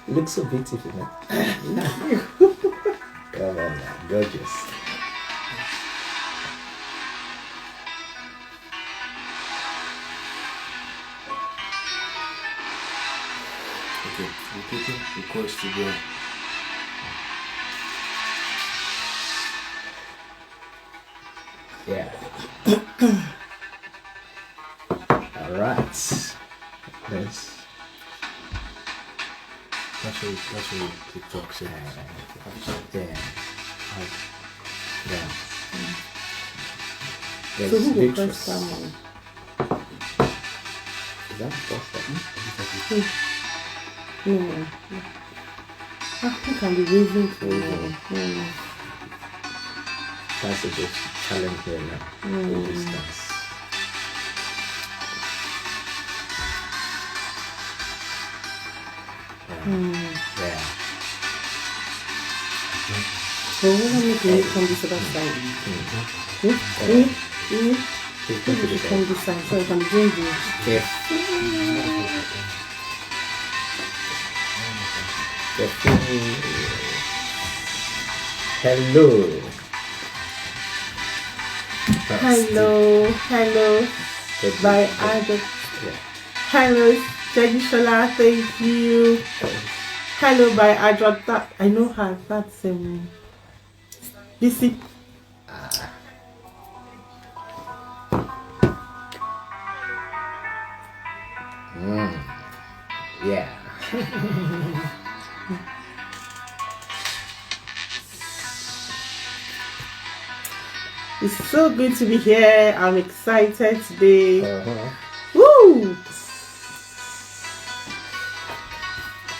Looks so beautiful, man. Come on now, gorgeous. Okay, repeating request to go. Yeah. All right. Let's. That's what TikTok said. Yeah. Yeah. So who will press that one? Is that the first one? No. Who can be waving for you? That's a bit challenge here now. The distance. Yeah. So what am I doing from this other side? From this side, so I can bring you. Yeah. Hello. Hello. By Adam. Hello, Jagishola, thank you. Hello, by Adra. I know her. That's Bisi. Yeah. It's so good to be here. I'm excited today. Woo!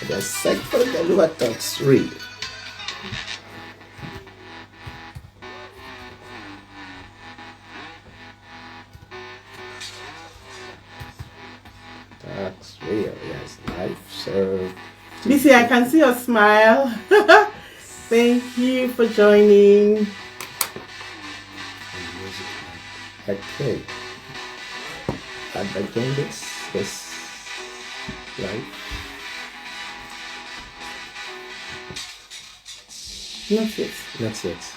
The second Dele Uwa Talks Read. Talks real, yes, life. So, Bisi, I can see your smile. Thank you for joining. okay. And again, this life. Not yet. Not yet.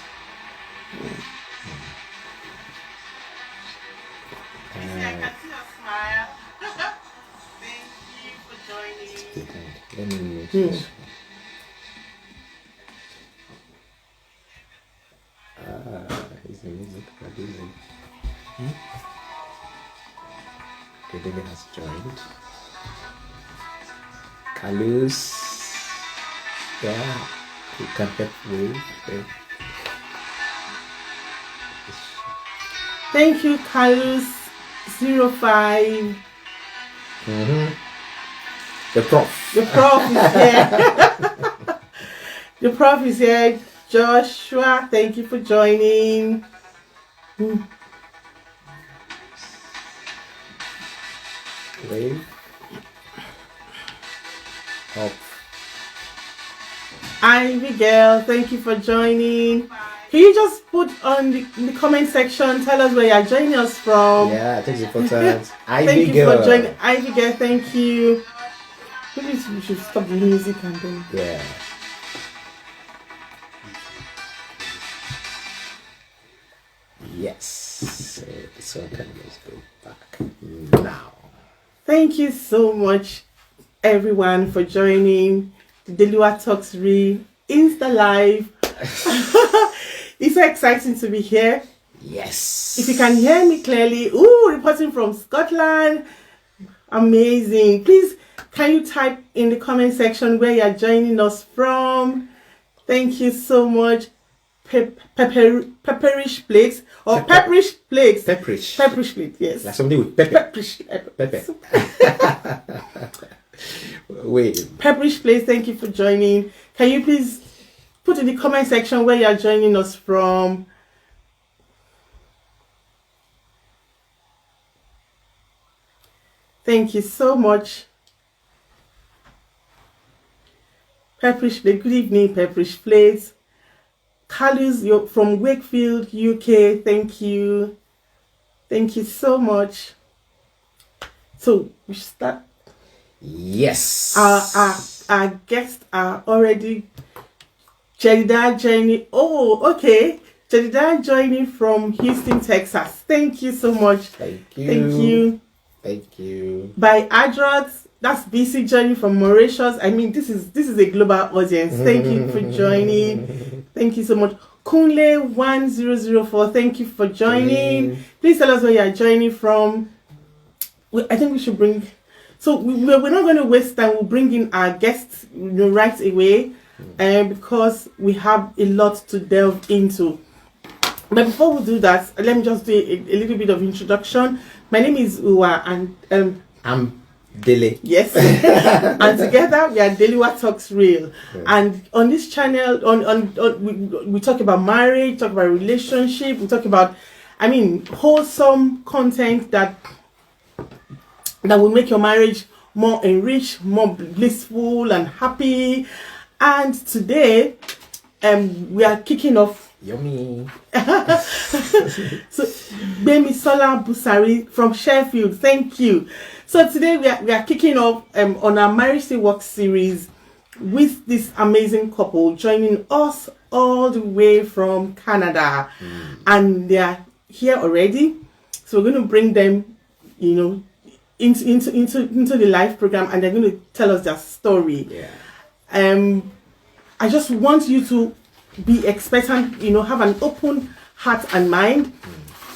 I can see your smile. Thank you for joining. Let me move this. Is the music producing? Okay, Dele has joined. Kalus. Yeah, you can help with. Thank you, Carlos05. The Prof. The Prof is here. The Prof is here. Joshua, thank you for joining. Wave. Up. Ivy Girl, thank you for joining. Can you just put on in the comment section, tell us where you're joining us from? Yeah, I think it's important. Thank Ivy you Girl. for joining. Ivy Girl, thank you. Maybe we should stop the music and then. Yeah. Yes. So this one can just go back now. Thank you so much, everyone, for joining the Dele Uwa Talks Read Insta Live. It's so exciting to be here. Yes. If you can hear me clearly, reporting from Scotland, amazing. Please, can you type in the comment section where you're joining us from? Thank you so much. Pepperish plates or pepperish plates. Pepperish. Pepperish plate, yes. Like something with pepper. Pepper. Wait. Pepperish plates, thank you for joining. Can you please put in the comment section where you're joining us from? Thank you so much. Pepperish plate, good evening, Pepperish plates. Carlos, you're from Wakefield, UK. Thank you. Thank you so much. So we start. Yes. Our guests are already Jedediah joining. Oh, okay. Jedediah joining from Houston, Texas. Thank you so much. Thank you. Thank you. Thank you. By Adrot, that's BC joining from Mauritius. I mean, this is a global audience. Thank you for joining. Thank you so much. Kunle 1004, thank you for joining. Please tell us where you are joining from. I think we should bring. So we're not going to waste time. We'll bring in our guests right away, because we have a lot to delve into. But before we do that, let me just do a little bit of introduction. My name is Uwa, and I'm Dele. Yes. And together we are Dele Uwa Talks Real. And on this channel, we talk about marriage, talk about relationship, we talk about, wholesome content that will make your marriage more enriched, more blissful and happy. And today, we are kicking off. Yummy. So, Bemi Sola Busari from Sheffield, thank you. So today we are kicking off on our Marriage Still Works series with this amazing couple joining us all the way from Canada, and they are here already. So we're going to bring them, into the live program, and they're going to tell us their story. Yeah. I just want you to be expectant, have an open heart and mind,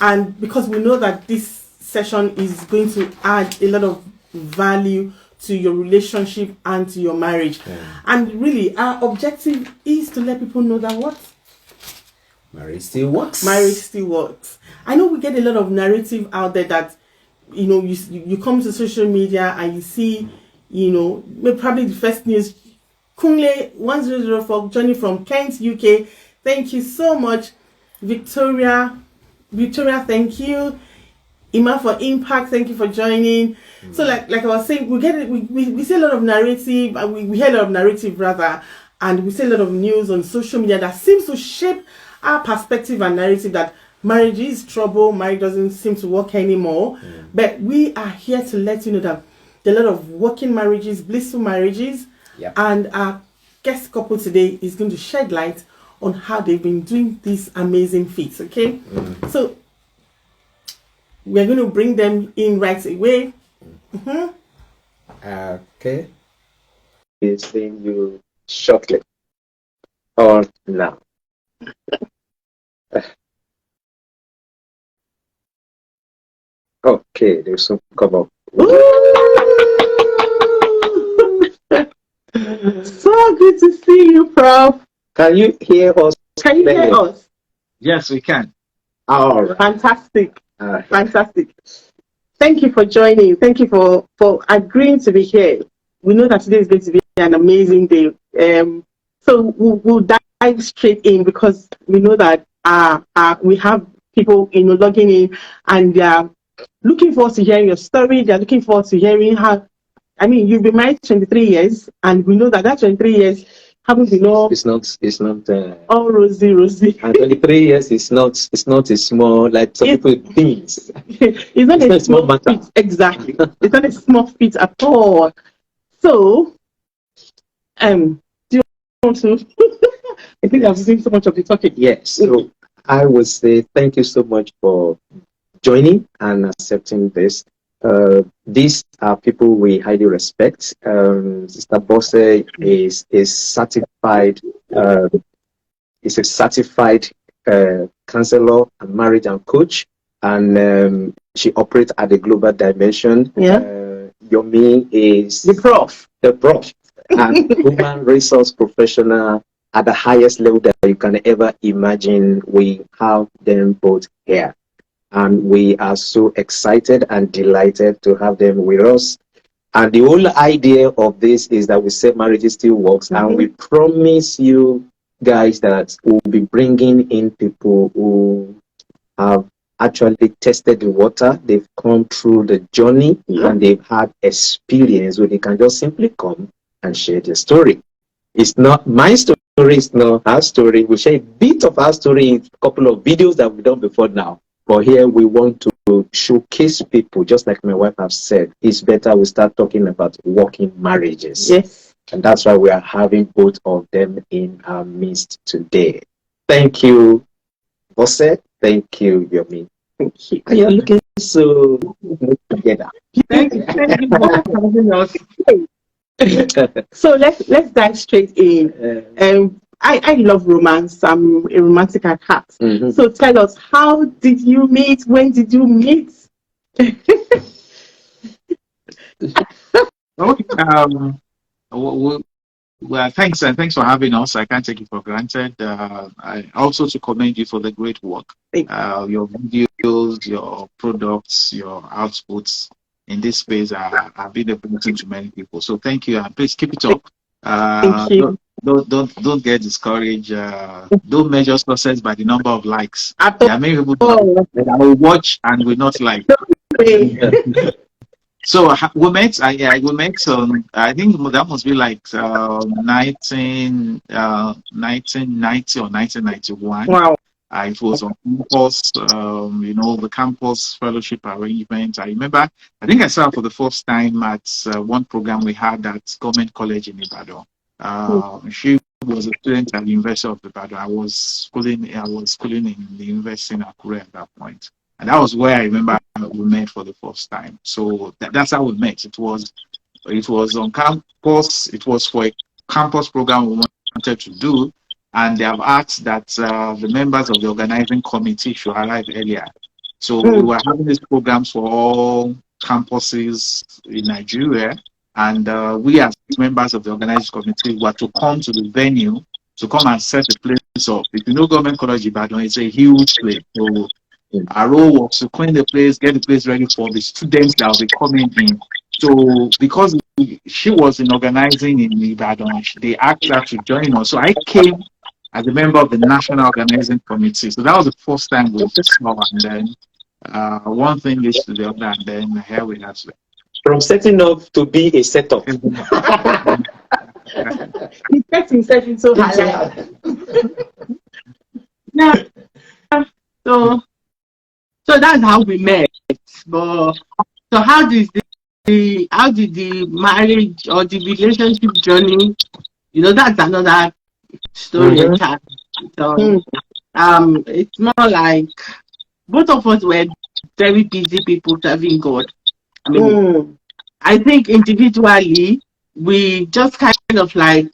and because we know that this session is going to add a lot of value to your relationship and to your marriage. And really, our objective is to let people know that what? Marriage still works. Marriage still works. I know we get a lot of narrative out there that, you come to social media and you see, probably the first news, Kunle 1004 joining from Kent, UK. Thank you so much. Victoria, thank you. Ima for Impact, thank you for joining. So like I was saying, we see a lot of narrative, and we hear a lot of narrative rather, and we see a lot of news on social media that seems to shape our perspective and narrative that marriage is trouble, marriage doesn't seem to work anymore. But we are here to let you know that there are a lot of working marriages, blissful marriages. Yep. And our guest couple today is going to shed light on how they've been doing these amazing feats, okay? So we're going to bring them in right away. Okay. Is seeing you shortly or now. Okay, there's some come up. So good to see you, Prof. Can you hear us? Can you hear us? Yes, we can. All right. Fantastic. Fantastic. Thank you for joining. Thank you for agreeing to be here. We know that today is going to be an amazing day. So we'll dive straight in because we know that we have people logging in, and they're looking forward to hearing your story. They're looking forward to hearing how. You've been married 23 years, and we know that 23 years haven't been all. It's not. All rosy. And 23 years is not a small, like some people think. It's not a small matter. feat. Exactly. It's not a small feat at all. So, do you want to? I think I've seen so much of the talking. Yes. So I would say thank you so much for joining and accepting this. These are people we highly respect. Sister Bose is certified. Is a certified counselor and marriage and coach, and she operates at a global dimension. Yomi is The Prof, and human resource professional at the highest level that you can ever imagine. We have them both here. And we are so excited and delighted to have them with us. And the whole idea of this is that we say marriage still works. And we promise you guys that we'll be bringing in people who have actually tested the water. They've come through the journey and they've had experience where they can just simply come and share their story. It's not my story, it's not our story. We share a bit of our story in a couple of videos that we've done before now. But here we want to showcase people, just like my wife has said, it's better we start talking about working marriages. Yes. And that's why we are having both of them in our midst today. Thank you, Bose. Thank you, Yomi. Thank you. And you're looking so good together. Thank you for having us. So let's dive straight in. I love romance. I'm a romantic at heart. Mm-hmm. So tell us, how did you meet? When did you meet? Well, thanks for having us. I can't take it for granted. I also to commend you for the great work. Your videos, your products, your outputs in this space have been a blessing to many people. So thank you, and please keep it up. Thank you. Don't get discouraged. Don't measure success by the number of likes. At There are many people that will watch and will not like. So we met. We met on. I think that must be like 1990 or 1991. Wow. It was on campus. The campus fellowship arrangement. I remember. I think I saw her for the first time at one program we had at Government College in Ibadan. She was a student at the University of Ibadan. I was schooling in the university in Akure at that point. And that was where I remember we met for the first time. So that's how we met. It was on campus. It was for a campus program we wanted to do. And they have asked that the members of the organizing committee should arrive earlier. So we were having these programs for all campuses in Nigeria. And we as members of the organizing committee were to come to the venue to come and set the place up. If you know Government College Ibadan, it's a huge place. So our role was to clean the place, get the place ready for the students that will be coming in. So because she was in organizing in Ibadan, they asked her to join us. So I came as a member of the National Organizing Committee. So that was the first time we saw, and then one thing leads to the other, and then here we are. From setting up to be a setup. He's getting setting so high. Yeah. So that's how we met. But so how did the marriage or the relationship journey? That's another story. So it's more like both of us were very busy people serving God. I mean, I think individually we just kind of like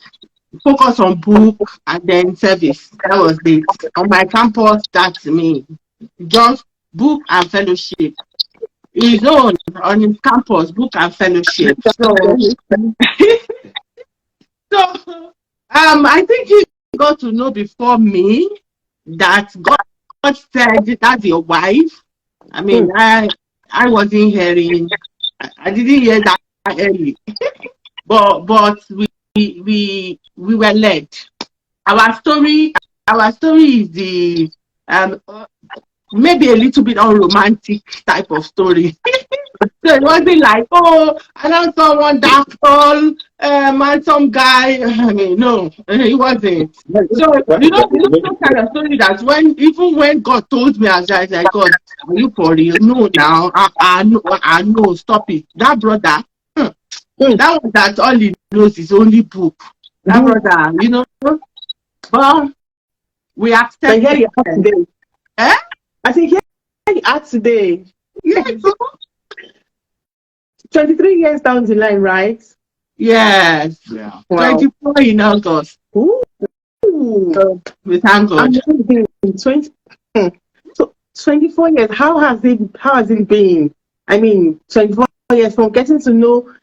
focus on book and then service. That was it. On my campus, that's me. Just book and fellowship. His own on his campus, book and fellowship. So I think he got to know before me that God said that's your wife. I mean, I wasn't hearing. I didn't hear that early, but we were led. Our story is the maybe a little bit unromantic type of story. So it wasn't like, I know someone that tall, and some guy. I mean, no, it wasn't. So some kind of story that even when God told me, I was like, God, are you for real? No, now I know, stop it. That brother, that one that all he knows is only book. That brother, but we accept. Here you are today. I think here you are today. Yes. 23 years down the line, right? Yes. Yeah. Wow. 24 in August. Ooh. We thank God. 24 years. How has it been? I mean, 24 years from getting to know,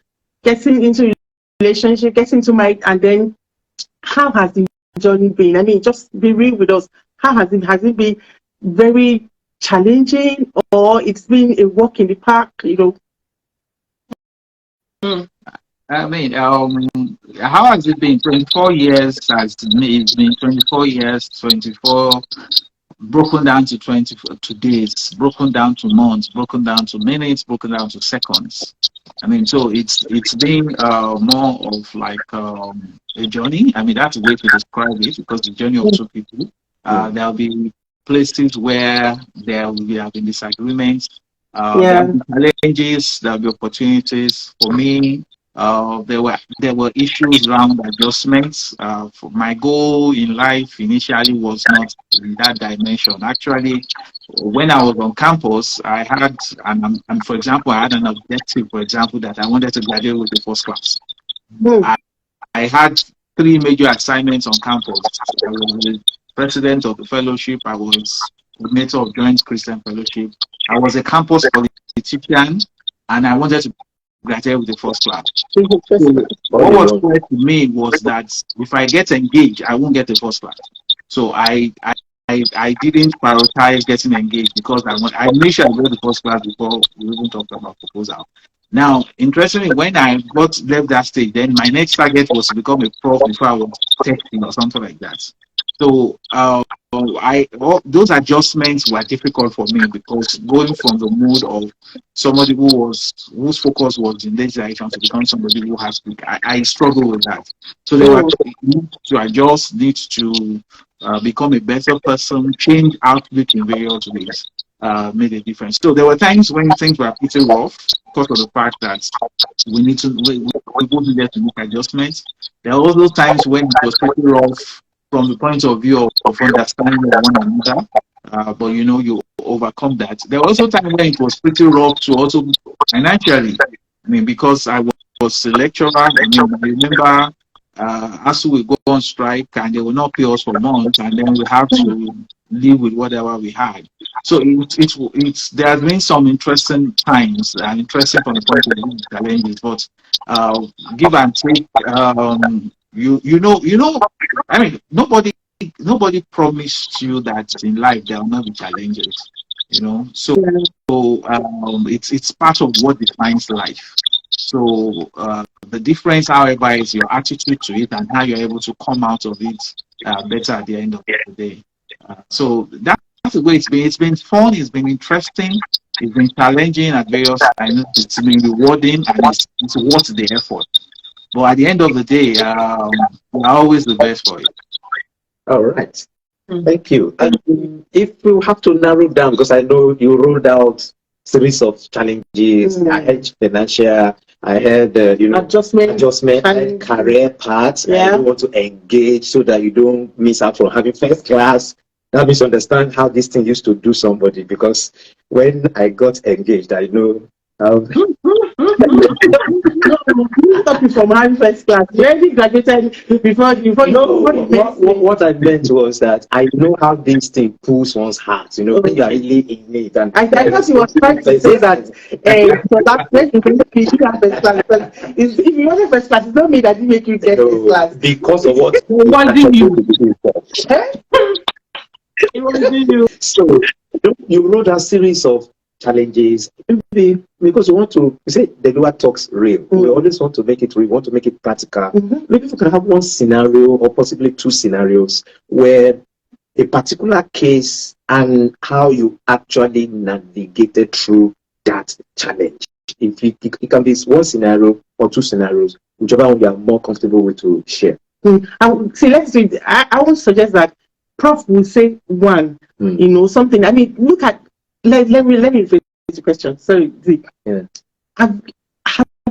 getting into relationship, getting to marriage, and then how has the journey been? I mean, just be real with us. How has it been? Very challenging, or it's been a walk in the park? I mean, how has it been? 24 years has it's been 24 years, 24 broken down to 24 to days, broken down to months, broken down to minutes, broken down to seconds. I mean, so it's been more of like a journey. I mean, that's a way to describe it, because the journey of two people. There'll be places where there will have been disagreements. Yeah. There will be challenges, there will be opportunities. For me, there were issues around adjustments. My goal in life initially was not in that dimension. Actually, when I was on campus, I had, and for example, I had an objective, for example, that I wanted to graduate with the first class. Hmm. I had 3 major assignments on campus. I was the president of the fellowship. I was coordinator of Joint Christian Fellowship. I was a campus politician, and I wanted to graduate with the first class. So what was clear to me was that if I get engaged, I won't get the first class. So I didn't prioritize getting engaged because I made sure I got the first class before we even talked about proposal. Now, interestingly, when I left that stage, then my next target was to become a prof before I was testing or something like that. So those adjustments were difficult for me because going from the mood of somebody whose focus was in this direction to become somebody who has to, I struggle with that. So there were need to adjust, need to become a better person, change outlook in various ways. Made a difference. So there were times when things were pretty rough because of the fact that we both needed to make adjustments. There are also times when it was pretty rough from the point of view of understanding one another, but you overcome that. There were also times when it was pretty rough to also financially. I mean, because I was a lecturer. I mean, I remember as we go on strike and they will not pay us for months, and then we have to live with whatever we had. So there has been some interesting times, interesting from the point of view of challenges, but give and take. I mean, nobody promised you that in life there will not be challenges. So it's part of what defines life. So the difference, however, is your attitude to it and how you're able to come out of it better at the end of the day. So that's the way it's been. It's been fun. It's been interesting. It's been challenging at various times. It's been rewarding, and it's worth the effort. But at the end of the day, we're always the best for it. All right. Thank you. If you have to narrow down, because I know you rolled out series of challenges, I had financial, I had adjustment, I had career paths. I don't want to engage so that you don't miss out from having first class. That means understand how this thing used to do somebody, because when I got engaged, I know stop you from having first class. You already graduated before. What I meant was that I know how this thing pulls one's heart. When you are really in it. And I thought you were trying to say that. So that's when you can have first class. If you wanted first class, it don't mean that it make you get first class. Because of what you. So you wrote a series of challenges, maybe because we want to say the lower talks real. We always want to make it real, want to make it practical. Maybe we can have one scenario or possibly 2 scenarios where a particular case and how you actually navigated through that challenge. If it can be 1 scenario or 2 scenarios, whichever one you are more comfortable with to share. See, let's do it. I would suggest that Prof will say 1. Something. I mean, look at. Let me rephrase the question. Sorry, have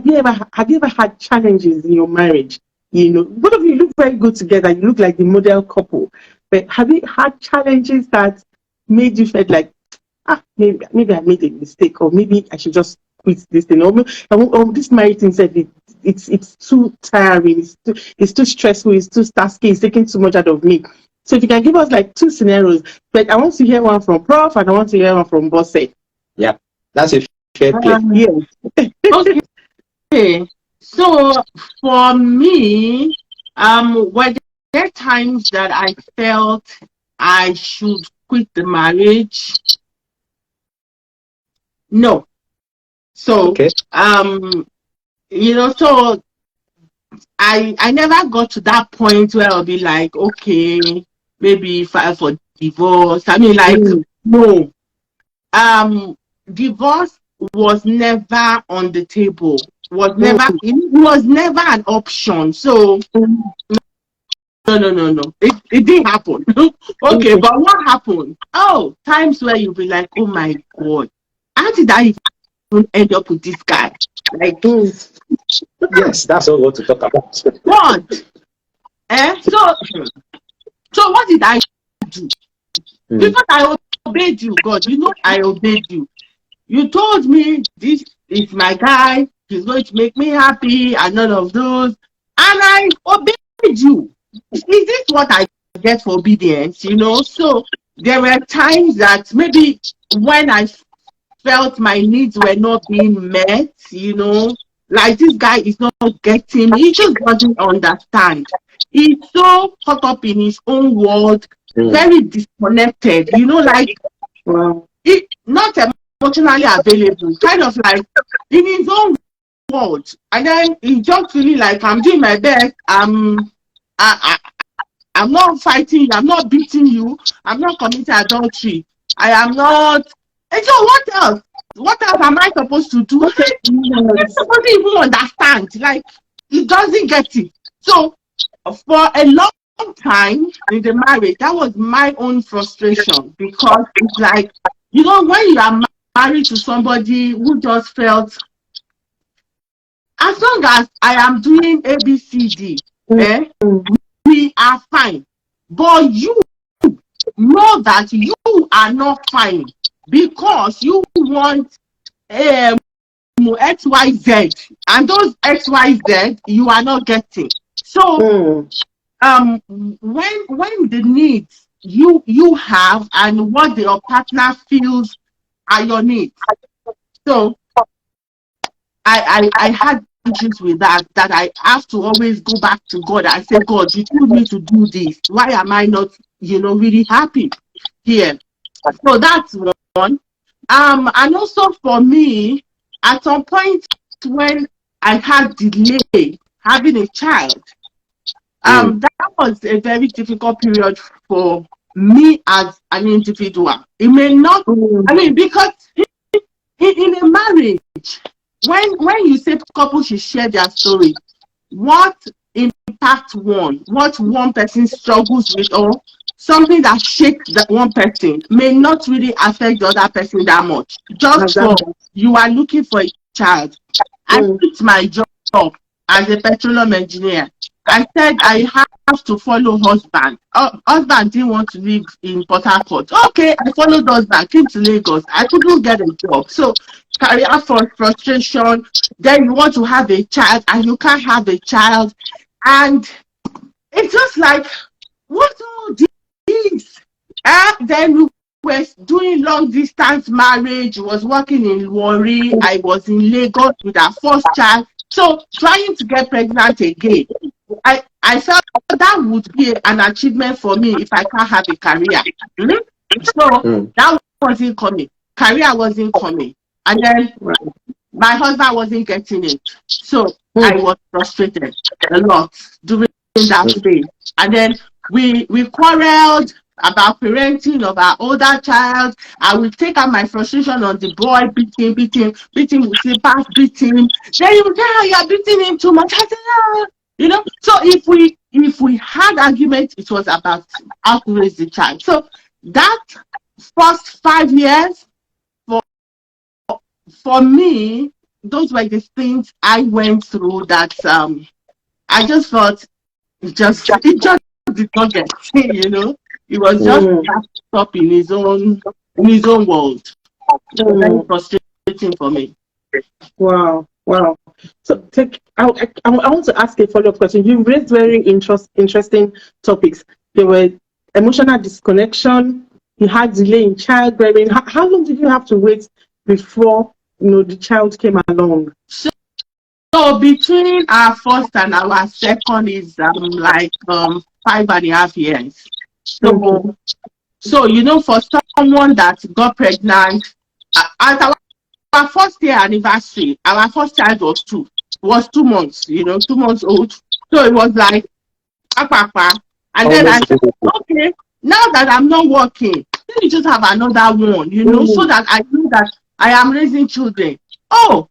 you ever had challenges in your marriage? Both of you look very good together. You look like the model couple. But have you had challenges that made you feel like, maybe I made a mistake, or maybe I should just quit this thing, or this marriage thing said it's too tiring, it's too stressful, it's too tasky, it's taking too much out of me. So if you can give us like 2 scenarios, but I want to hear one from Prof and I want to hear one from Bose. Yeah, that's a fair play. Yes. Okay. So for me, were there times that I felt I should quit the marriage? No. So so I never got to that point where I'll be like, okay, maybe file for divorce. I mean, like, no. Divorce was never on the table. It was never an option. So It didn't happen. Okay, but what happened? Oh, times where you'll be like, oh my God, how did I even end up with this guy? Like, Yes, that's all we want to talk about. God. So what did I do? Because I obeyed you, God. You know I obeyed you. You told me this is my guy, he's going to make me happy, and none of those. And I obeyed you. Is this what I get for obedience? You know, so there were times that maybe when I felt my needs were not being met, you know, like this guy is not getting me, he just doesn't understand. He's so caught up in his own world, very disconnected, you know, like not emotionally available, kind of like in his own world. And then he just feeling like, I'm doing my best, I'm not fighting you, I'm not beating you, I'm not committing adultery, I am not. And so what else? What else am I supposed to do? Okay, he's supposed to even understand. Like, he doesn't get it. So for a long time in the marriage, that was my own frustration, because it's like, you know, when you are married to somebody who just felt, as long as I am doing ABCD, we are fine. But you know that you are not fine because you want XYZ, and those XYZ you are not getting. So when the needs you have and what your partner feels are your needs. So I had issues with that I have to always go back to God and say, God, you told me to do this. Why am I not, you know, really happy here? So that's one. And also for me, at some point when I had delay having a child, that was a very difficult period for me as an individual. It may not, I mean, because in a marriage, when you say couples should share their story, what impact what one person struggles with, or something that shakes that one person may not really affect the other person that much. Just for you are looking for a child. I quit my job as a petroleum engineer. I said I have to follow husband. Husband didn't want to live in Port Harcourt. Okay, I followed husband, came to Lagos. I couldn't get a job. So career frustration. Then you want to have a child and you can't have a child. And it's just like, what all this? Then we were doing long distance marriage. He was working in Warri. I was in Lagos with our first child. So trying to get pregnant again, I felt that would be an achievement for me if I can't have a career. So that wasn't coming. Career wasn't coming. And then my husband wasn't getting it. So I was frustrated a lot during that phase. And then we quarreled about parenting of our older child. I will take out my frustration on the boy, beat him with slippers, beat him. Then you say, you're beating him too much. I said, no. You know, so if we had argument, it was about how to raise the child. So that first 5 years, for me, those were the things I went through that I just thought it just did not get, you know. It was just up in his own world. Very frustrating for me. Wow. So I want to ask a follow-up question. You raised very interesting topics. There were emotional disconnection. You had delay in childbearing. How long did you have to wait before the child came along? So between our first and our second is like 5.5 years. So you know, for someone that got pregnant at our first year anniversary, our first child was 2 months, 2 months old. So it was like, and then I said, okay, now that I'm not working, let me just have another one, so that I know that I am raising children. Oh,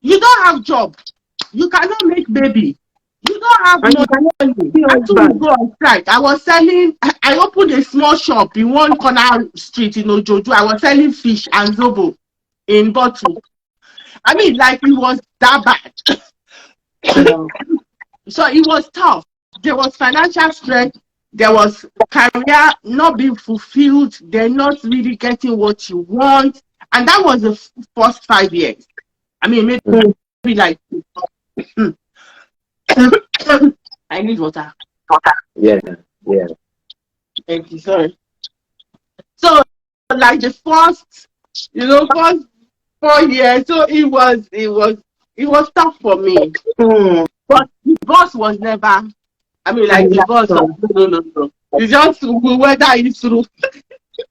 you don't have job, you cannot make baby, You don't have And you money. cannot I back. to go on strike. I opened a small shop in one corner street in Ojoju. I was selling fish and zobo in bottle. I mean, like it was that bad. Wow. So it was tough. There was financial strength. There was career not being fulfilled. They're not really getting what you want. And that was the first 5 years. I mean, maybe like I need water. Yeah, yeah. Thank you, sorry. So like the first 4 years, so it was tough for me. But the boss was never, I mean, like the boss of no. It's just whether it's through.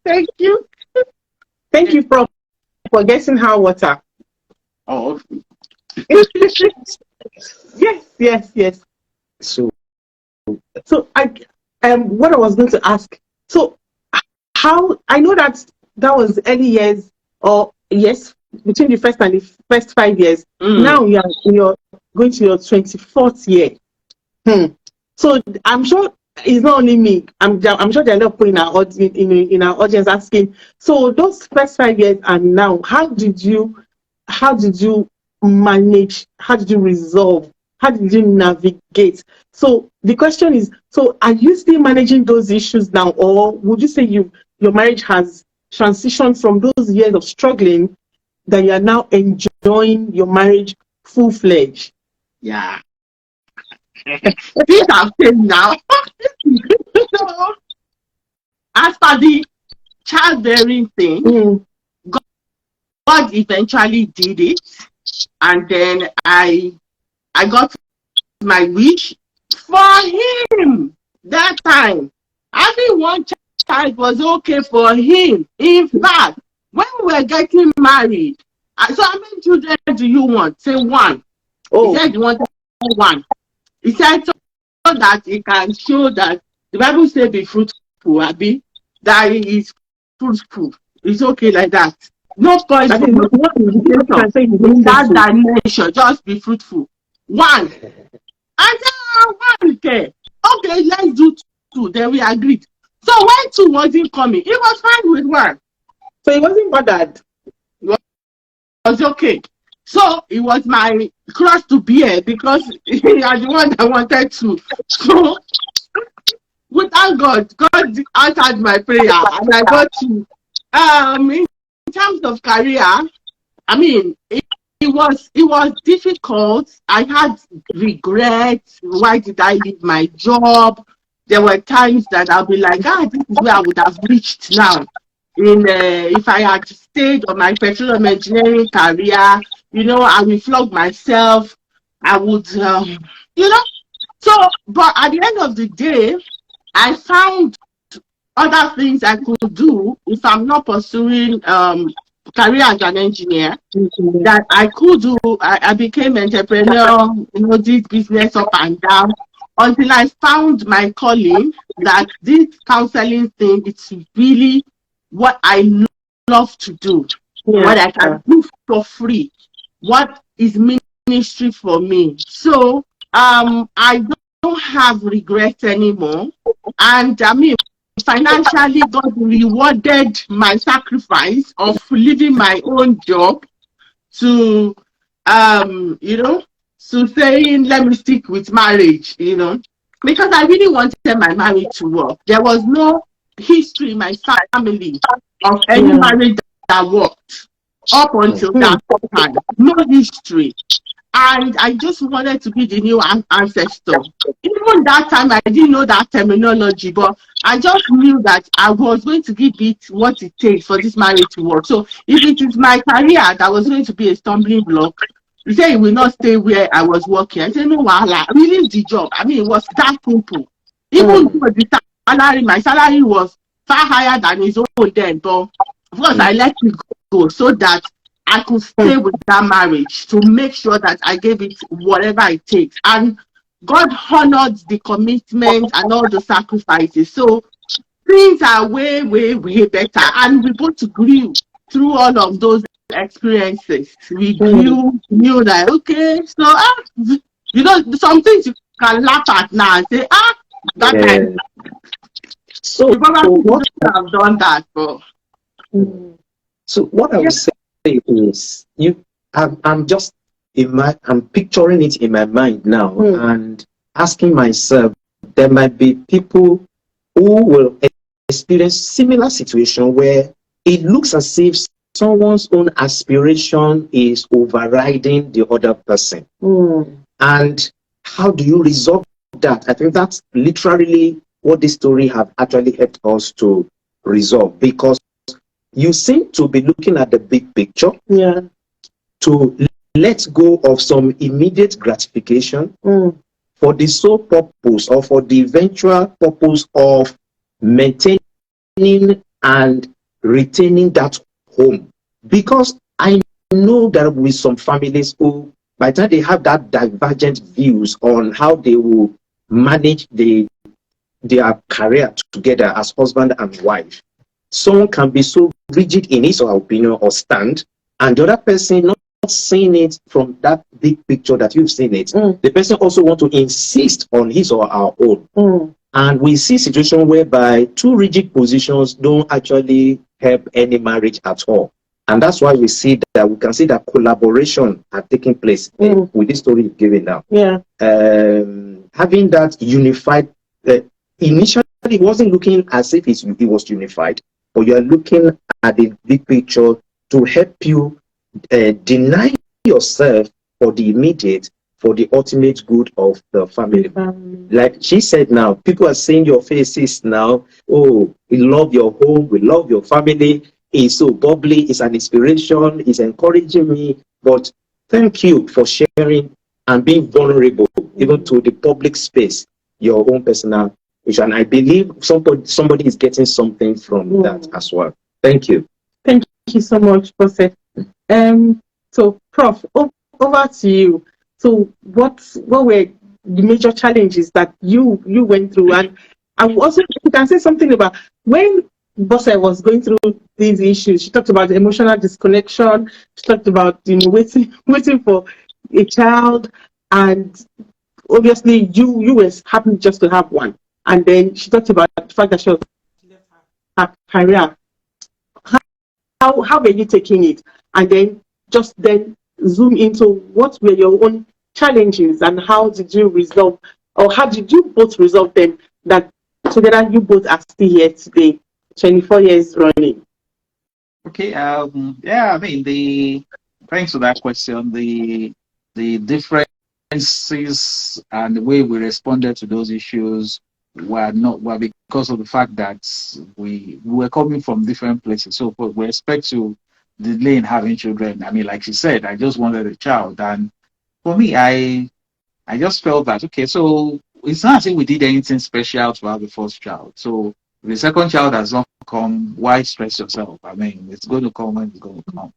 Thank you. Thank you, Prof, for getting her water. Oh, Yes. So So what I was going to ask. So how I know that was early years, or yes, between the first and the first 5 years. Now you're going to your 24th year. So I'm sure it's not only me. I'm sure there are a lot of people in our audience asking. So those first 5 years and now, how did you manage? How did you resolve? How did you navigate? So the question is, so are you still managing those issues now, or would you say your marriage has transitioned from those years of struggling that you are now enjoying your marriage full-fledged? yeah. Things have changed now. So, as for the childbearing thing, God eventually did it, and then I got my wish for him that time. Having one child was okay for him. In fact, when we were getting married, so how many children do you want? Say one. He said you wanted one. He said so that it can show that the Bible says be fruitful, Abby, that he is fruitful. It's okay like that. No point for in that dimension. Just be fruitful. One. I said, one. Okay, let's do two. Then we agreed. So when two wasn't coming, he was fine with one. So it wasn't bothered. It was okay. So it was my cross to bear because he had the one that wanted to. So without God answered my prayer and I got to. In terms of career, I mean, it was difficult. I had regrets. Why did I leave my job? There were times that I'll be like, this is where I would have reached now. If I had stayed on my petroleum engineering career, I will flog myself. I would, So, but at the end of the day, I found other things I could do if I'm not pursuing career as an engineer that I could do. I became entrepreneur, did business up and down until I found my calling, that this counseling thing, it's really what I love to do, what I can do for free, what is ministry for me. So I don't have regrets anymore. And I mean, financially, God rewarded my sacrifice of leaving my own job to, to saying, let me stick with marriage, because I really wanted my marriage to work. There was no history in my family of any marriage that worked up until that time. No history. And I just wanted to be the new ancestor. Even that time, I didn't know that terminology, but I just knew that I was going to give it what it takes for this marriage to work. So if it is my career that was going to be a stumbling block, you say it will not stay where I was working. I said, no, I released the job. I mean, it was that simple. Even though the salary, my salary was far higher than his own then, but of course I let it go so that I could stay with that marriage to make sure that I gave it whatever it takes. And God honored the commitment and all the sacrifices. So things are way, way, way better. And we both grew through all of those experiences. We grew, knew that, okay, so, some things can laugh at now and say, that time So you probably what? wouldn't have done that. But So what I would say is, I'm just I'm picturing it in my mind now and asking myself, there might be people who will experience similar situation where it looks as if someone's own aspiration is overriding the other person. And how do you resolve that? I think that's literally what this story have actually helped us to resolve, because you seem to be looking at the big picture, to let go of some immediate gratification for the sole purpose or for the eventual purpose of maintaining and retaining that home. Because I know there will be some families who, by the time they have that divergent views on how they will manage their career together as husband and wife, someone can be so rigid in his or her opinion or stand, and the other person not seeing it from that big picture that you've seen it. The person also want to insist on his or her own. And we see situations whereby two rigid positions don't actually help any marriage at all. And that's why we see that we can see that collaboration are taking place with this story you've given now. Having that unified, initially it wasn't looking as if it was unified, but you are looking at the big picture to help you deny yourself for the immediate, for the ultimate good of the family. Like she said now, people are seeing your faces now. Oh, we love your home, we love your family. It's so bubbly, it's an inspiration, it's encouraging me. But thank you for sharing and being vulnerable, even to the public space, your own personal vision. I believe somebody is getting something from that as well. Thank you. Thank you so much, Bose. So, Prof, over to you. So, what were the major challenges that you went through? And also, you can say something about when Bose was going through these issues. She talked about emotional disconnection. She talked about waiting for a child, and obviously you were happy just to have one. And then she talked about the fact that she left her career. How were you taking it? And then just then zoom into what were your own challenges and how did you resolve, or how did you both resolve them, that together you both are still here today, 24 years running? Okay. Yeah. I mean, thanks for that question. The differences and the way we responded to those issues were because of the fact that we were coming from different places. So with respect to delay in having children, I mean, like she said, I just wanted a child, and for me, I just felt that okay, so it's not as if we did anything special to have the first child. So if the second child has not come, why stress yourself? I mean, it's going to come when it's going to come.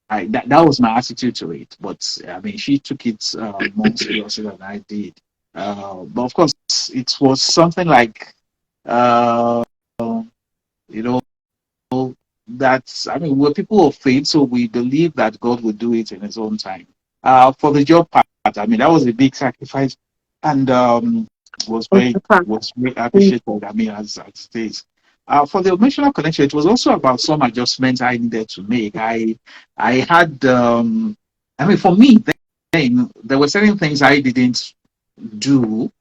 That was my attitude to it. But I mean, she took it more seriously than I did. But of course, it was something like, you know, that, I mean, we're people of faith, so we believe that God will do it in His own time. For the job part, I mean, that was a big sacrifice, and was very appreciated. I mean, as it is. For the emotional connection, it was also about some adjustments I needed to make. I had, I mean, for me, then there were certain things I didn't do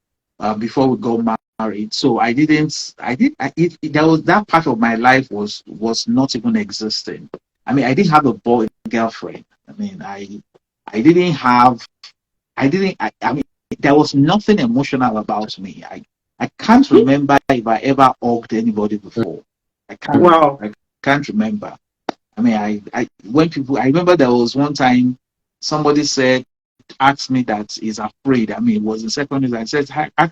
before we got married. So there was that part of my life was not even existing. I mean, I didn't have a girlfriend. I mean, I mean, there was nothing emotional about me. I can't remember if I ever hugged anybody before. I can't remember. I mean, I remember there was one time somebody asked me that he's afraid. I mean, it was in secondary. I said,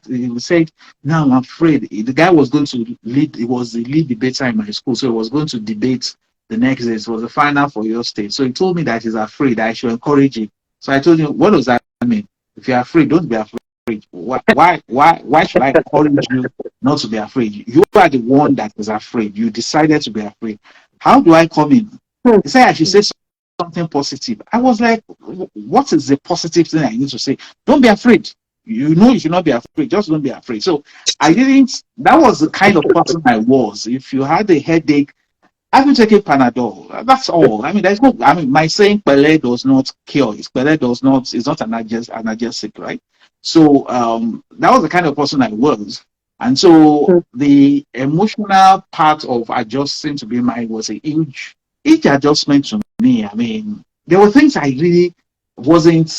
he said, no, I'm afraid. The guy was going to lead. It was the lead debater in my school, so he was going to debate the next day. It was the final for your state. So he told me that he's afraid. I should encourage him. So I told him, what does that mean? If you're afraid, don't be afraid. Why should I encourage you not to be afraid? You are the one that is afraid. You decided to be afraid. How do I come in? He said I should say something positive. I was like, what is the positive thing I need to say? Don't be afraid. you know you should not be afraid. Just don't be afraid. So that was the kind of person I was. If you had a headache, I will take a Panadol. That's all. I mean, my saying Pele does not cure. Pele is not an analgesic, right? So that was the kind of person I was. And so the emotional part of adjusting to be married was a huge adjustment to me. I mean, there were things I really wasn't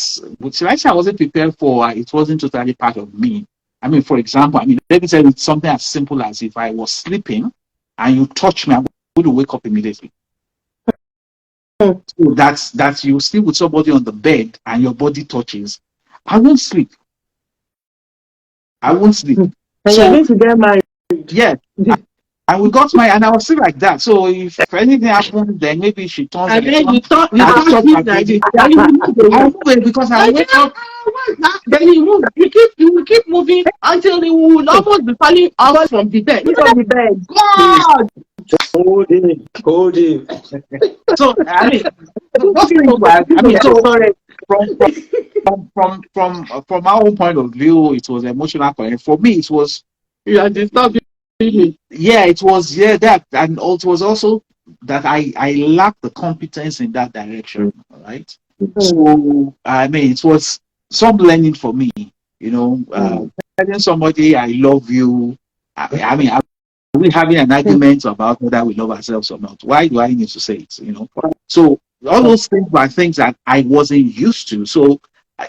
prepared for. It wasn't totally part of me. I mean, for example, let me tell you something as simple as if I was sleeping and you touch me, I'm going to wake up immediately. So that's you sleep with somebody on the bed and your body touches. I won't sleep. And you're going to get married. Yeah. And we got married, and I was still like that. So if anything happens, then maybe she turns. And then you thought because I wake up. Then you move. You will keep moving until you will almost be falling out from the bed. God. Hold him. So from our own point of view, it was emotional connect. For me, it was You are disturbing me. Yeah, it was that, and it was also that I lacked the competence in that direction, right? So I mean, it was some learning for me, telling somebody I love you. I mean, are we having an argument about whether we love ourselves or not? Why do I need to say it? So all those things were things that I wasn't used to. So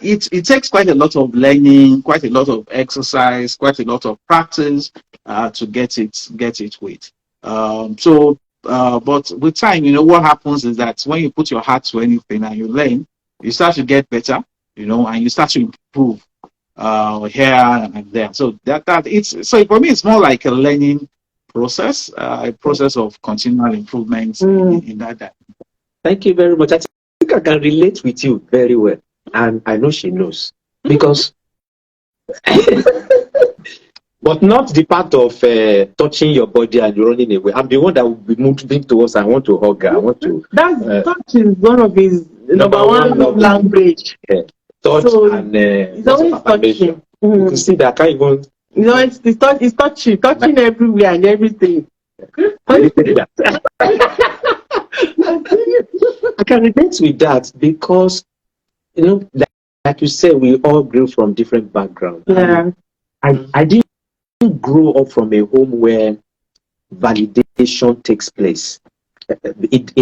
it takes quite a lot of learning, quite a lot of exercise, quite a lot of practice to get it with. But with time, what happens is that when you put your heart to anything and you learn, you start to get better, and you start to improve here and there. So so for me, it's more like a learning process, a process of continual improvement in that. Thank you very much. I think I can relate with you very well. And I know she knows. Because, but not the part of touching your body and running away. I'm the one that will be moving towards. I want to hug her. I want to. Touch is one of his number one language. Yeah. Touch so and it's always touching. You can see that I can't even. It's touching everywhere and everything. I can relate with that because, like you said, we all grew from different backgrounds. Yeah. I didn't grow up from a home where validation takes place. It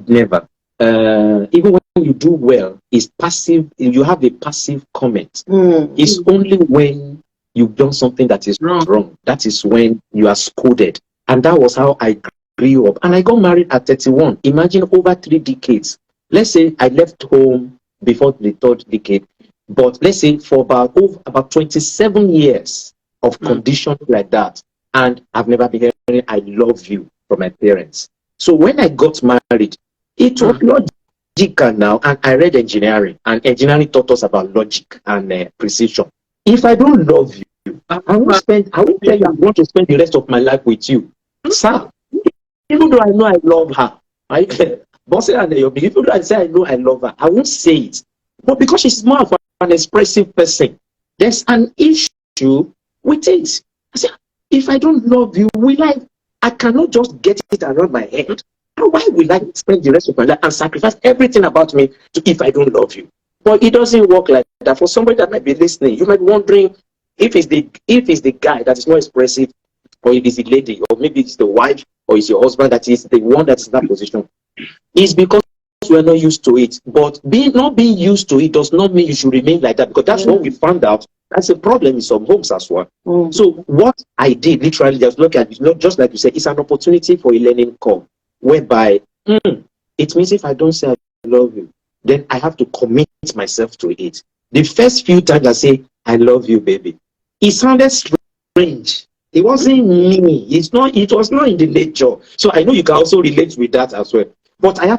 never. Even when you do well, it's passive. You have a passive comment. It's only when you've done something that is wrong. That is when you are scolded. And that was how I grew up. And I got married at 31. Imagine over 3 decades. Let's say I left home before the 3rd decade, but let's say for about 27 years of conditions like that, and I've never been hearing "I love you" from my parents. So when I got married, it was logical now, and I read engineering, and engineering taught us about logic and precision. If I don't love you, I won't tell you I want to spend the rest of my life with you, sir. Even though I know I love her, Bose and even though I say I know I love her, I won't say it. But because she's more of an expressive person, there's an issue with it. I say, if I don't love you, I cannot just get it around my head. Why will I spend the rest of my life and sacrifice everything about me if I don't love you? But it doesn't work like that. For somebody that might be listening, you might be wondering if it's the guy that is not expressive, or it is the lady, or maybe it's the wife, or it's your husband that is the one that's in that position. It's because we're not used to it. But not being used to it does not mean you should remain like that, because that's what we found out. That's a problem in some homes as well. So what I did, literally, just look at it, just like you said, it's an opportunity for a learning curve, whereby it means if I don't say I love you, then I have to commit myself to it. The first few times I say, I love you, baby, it sounded strange. It wasn't me. It was not in the nature. So I know you can also relate with that as well. But I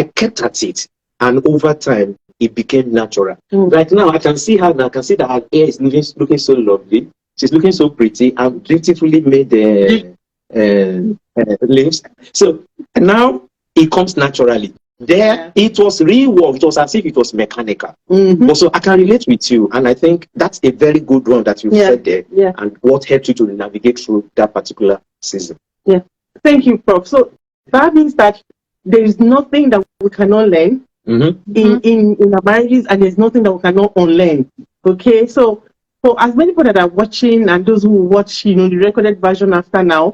kept at it. And over time, it became natural. Right now, I can see her now. I can see that her hair is looking so lovely. She's looking so pretty. I'm beautifully made lips. So now it comes naturally. There, it was real work. It was as if it was mechanical. But so I can relate with you, and I think that's a very good one that you said there, and what helped you to navigate through that particular season. Yeah, thank you, Prof. So that means that there is nothing that we cannot learn in our marriages, and there's nothing that we cannot unlearn. Okay, so as many people that are watching and those who watch, the recorded version after now,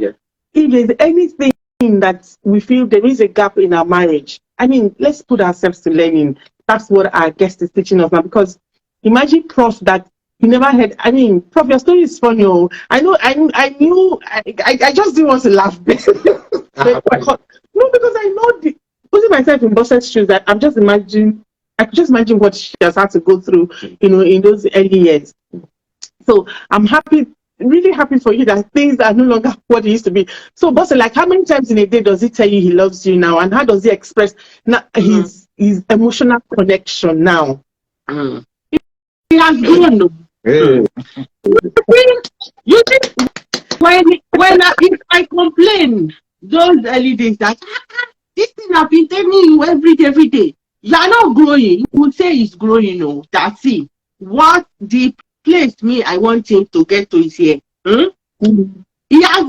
if there's anything that we feel there is a gap in our marriage, I mean, let's put ourselves to learning. That's what our guest is teaching us now. Because imagine, Prof, that you never had. I mean, Prof, your story is funny. I know. I just didn't want to laugh. No, because I know putting myself in Bose's shoes. That I'm just imagining. I could just imagine what she has had to go through, in those early years. So I'm happy. Really happy for you that things are no longer what it used to be. So, Bose, like, how many times in a day does he tell you he loves you now, and how does he express his emotional connection now? He has grown. You think when I complain those early days that this thing I've been telling you every day, you are not growing. You would say he's growing. No, that's it. What the place I want him to get to is here. He has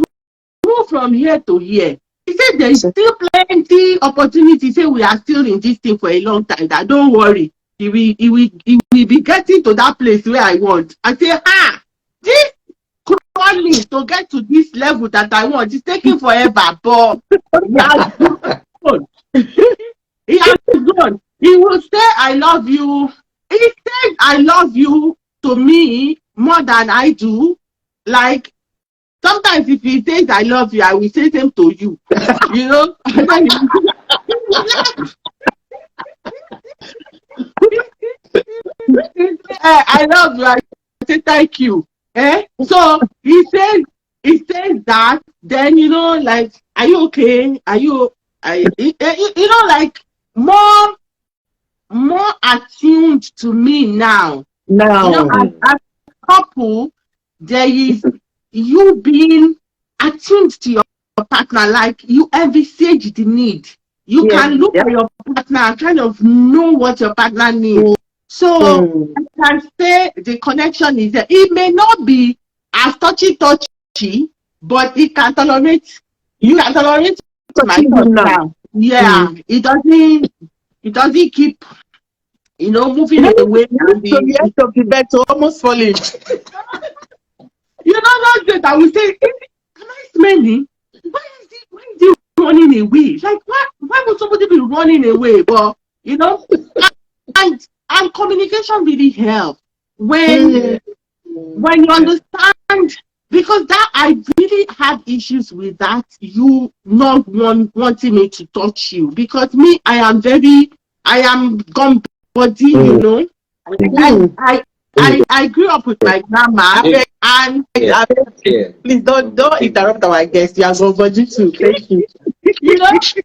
moved from here to here. He said there is still plenty opportunity. He said we are still in this thing for a long time. That don't worry. He will be getting to that place where I want. I say, this crawling to get to this level that I want is taking forever. But he has grown. He has grown. He will say, I love you. He said, I love you to me more than I do. Like, sometimes if he says I love you, I will say same to you. I love you. I say thank you. So he says that. Then like, are you okay? Are you? Like more attuned to me now. As a couple, there is you being attuned to your partner, like you envisage the need. You can look at your partner and kind of know what your partner needs. So I can say the connection is there. It may not be as touchy, but it can tolerate. You can tolerate my touch now. Yeah, it doesn't keep. Moving away and the end of the bed to almost falling. Not that I will say, am I smelling? Why is he running away? Like, why would somebody be running away? But and communication really helps when you understand, because that I really had issues with that. You not wanting me to touch you, because me, I am gone. Body, I grew up with my grandma, and please don't interrupt our guest. You are going body too. Thank you.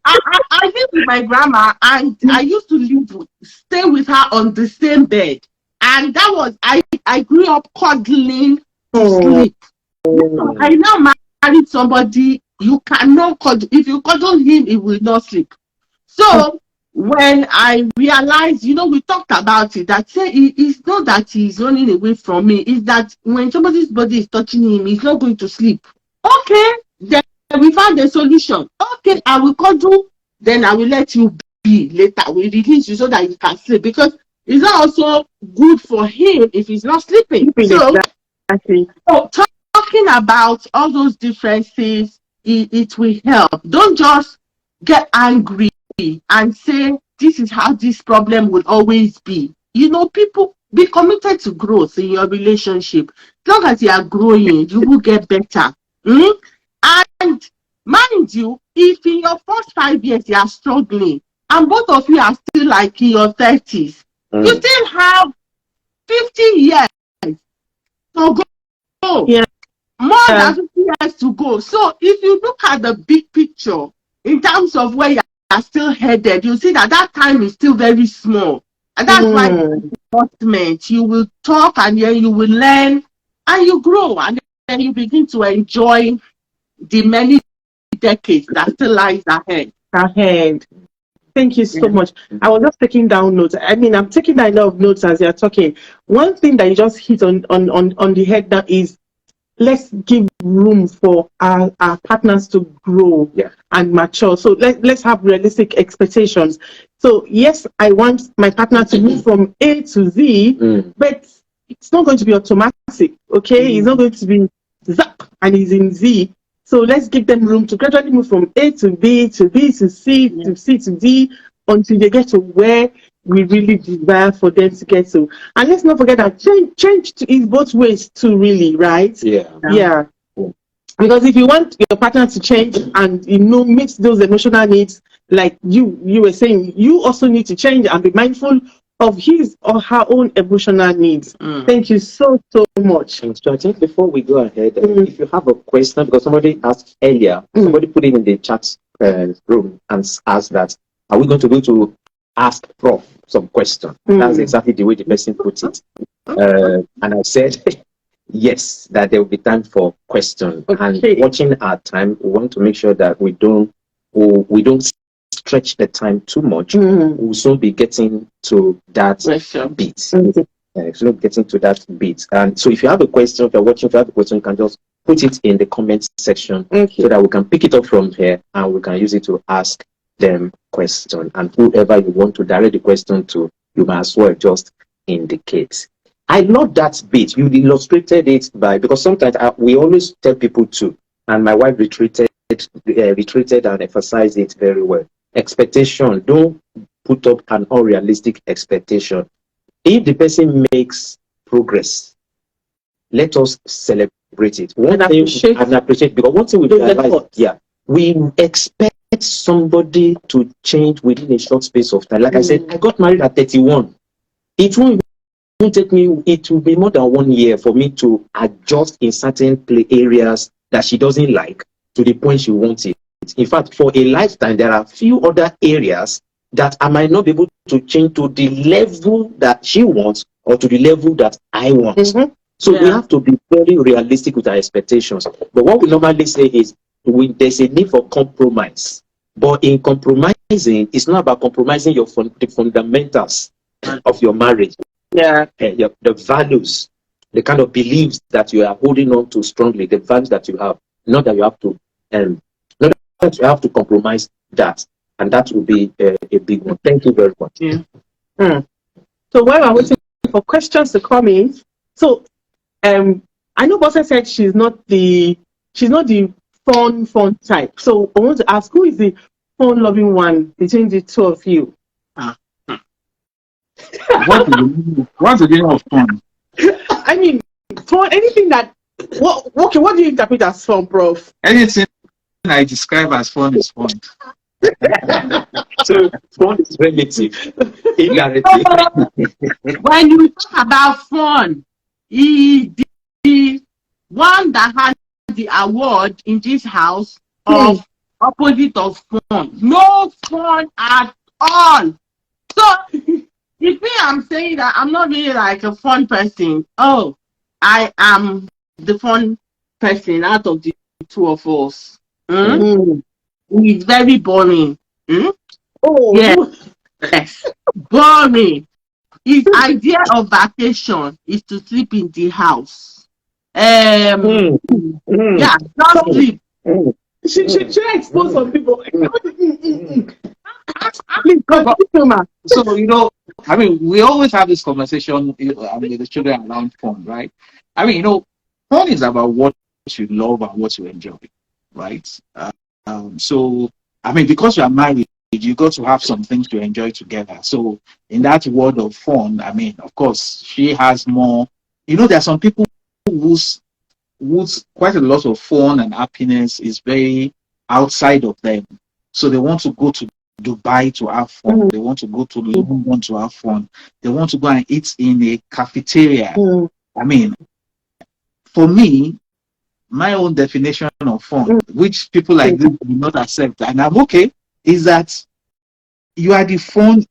I lived with my grandma, and I used to stay with her on the same bed, and that was I grew up cuddling to sleep. I now married somebody. You cannot cuddle. If you cuddle him, he will not sleep. So when I realized, we talked about it, that say it's not that he's running away from me, it's that when somebody's body is touching him, he's not going to sleep. Okay, then we found a solution. Okay, I will cuddle, then I will let you be later. We release you so that you can sleep, because it's not also good for him if he's not sleeping. So talking about all those differences, it will help. Don't just get angry and say this is how this problem will always be. People, be committed to growth in your relationship. As long as you are growing, you will get better. And mind you, if in your first 5 years you are struggling and both of you are still like in your 30s, you still have 50 years to go. More than 50 years to go. So if you look at the big picture in terms of where you are still headed, you see that time is still very small. And that's why investment, you will talk, and then you will learn, and you grow, and then you begin to enjoy the many decades that still lies ahead. Thank you so much. I was just taking down notes. I mean, I'm taking a lot of notes as you're talking. One thing that you just hit on the head now is let's give room for our partners to grow and mature. So let's have realistic expectations. So yes, I want my partner to move from A to Z, but it's not going to be automatic, okay? It's not going to be zap and he's in Z. So let's give them room to gradually move from A to B to B to C to C to D until they get to where we really desire for them to get to. And let's not forget that change is both ways too, really, right? Yeah. Because if you want your partner to change and meet those emotional needs, like you were saying, you also need to change and be mindful of his or her own emotional needs. Thank you so much. So I think before we go ahead, if you have a question, because somebody asked earlier, somebody put it in the chat room and asked that, are we going to go to ask Prof some question? That's exactly the way the person put it. And I said, yes, that there will be time for question. And watching our time, we want to make sure that we don't stretch the time too much. We'll soon be getting to that bit. Soon getting to that bit. And so if you have a question, if you're watching, if you have a question, you can just put it in the comment section so that we can pick it up from here and we can use it to ask them question. And whoever you want to direct the question to, you might as well just indicate. I love that bit. You illustrated it because sometimes we always tell people to, and my wife retreated and emphasized it very well. Expectation. Don't put up an unrealistic expectation. If the person makes progress, let us celebrate it. And appreciate, because one thing we realize, we expect somebody to change within a short space of time. Like I said, I got married at 31. It won't take me, it will be more than 1 year for me to adjust in certain areas that she doesn't like to the point she wants it. In fact, for a lifetime, there are few other areas that I might not be able to change to the level that she wants or to the level that I want. So we have to be very realistic with our expectations. But what we normally say is there's a need for compromise. But in compromising, it's not about compromising the fundamentals of your marriage. The values, the kind of beliefs that you are holding on to strongly, the values that you have, not that you have to compromise that, and that will be a big one. Thank you very much. So while we're waiting for questions to come in, so I know Bose said she's not the fun type. So I want to ask, who is the fun loving one between the two of you? What's the game of fun? I mean, fun, anything that, what do you interpret as fun, Prof? Anything I describe as fun is fun. So fun is relative. When you talk about fun, is the one that has the award in this house of opposite of fun. No fun at all. So if me, I'm saying that I'm not really like a fun person. Oh, I am the fun person out of the two of us. He's very boring. Yes, boring. His idea of vacation is to sleep in the house. Yeah, just sleep. Should I expose some people? So, I mean, we always have this conversation with the children around fun, right? I mean, fun is about what you love and what you enjoy, right? So, I mean, because you are married, you got to have some things to enjoy together. So, in that world of fun, I mean, of course, she has more. There are some people whose quite a lot of fun and happiness is very outside of them. So they want to go to Dubai to have fun. They want to go to London to have fun. They want to go and eat in a cafeteria. I mean, for me, my own definition of fun, which people like this do not accept, and I'm okay, is that you are the fun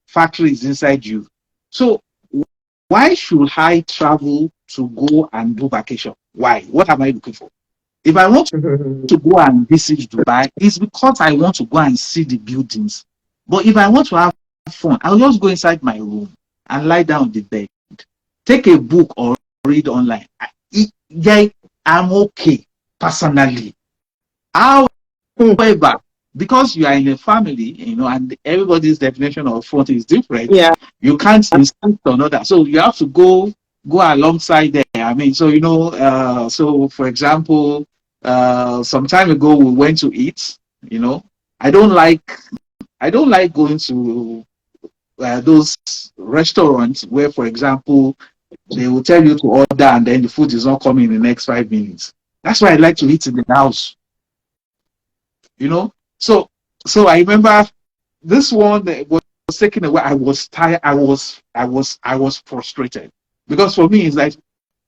factory is inside you. So why should I travel to go and do vacation? Why? What am I looking for? If I want to go and visit Dubai, it's because I want to go and see the buildings. But if I want to have fun, I'll just go inside my room and lie down on the bed, take a book or read online. I'm okay personally. However, because you are in a family, and everybody's definition of fun is different, you can't insist on other. So you have to go alongside there. I mean, so so for example, some time ago we went to eat. I don't like going to those restaurants where, for example, they will tell you to order and then the food is not coming in the next 5 minutes. That's why I like to eat in the house. So I remember this one that was taken away. I was tired. I was frustrated, because for me it's like,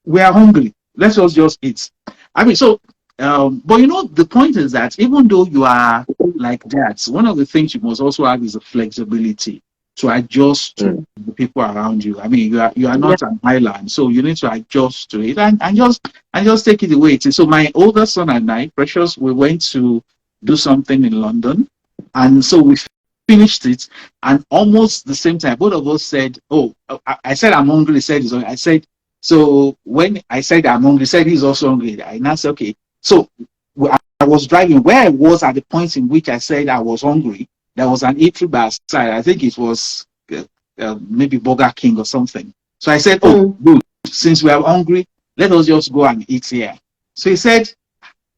we are hungry. Let's just eat. I mean, so but the point is that even though you are like that, one of the things you must also have is the flexibility to adjust to the people around you. I mean, you are not an island, so you need to adjust to it and just take it the way it is. So my older son and I, Precious, we went to do something in London, and so we finished it, and almost the same time both of us said, "Oh," I said, "I'm hungry." He said, I said, so when I said I'm hungry, he said he's also hungry. I now said, okay. So I was driving. Where I was at the point in which I said I was hungry, there was an eatery by our side. I think it was maybe Burger King or something. So I said, "Oh, good. Since we are hungry, let us just go and eat here." So he said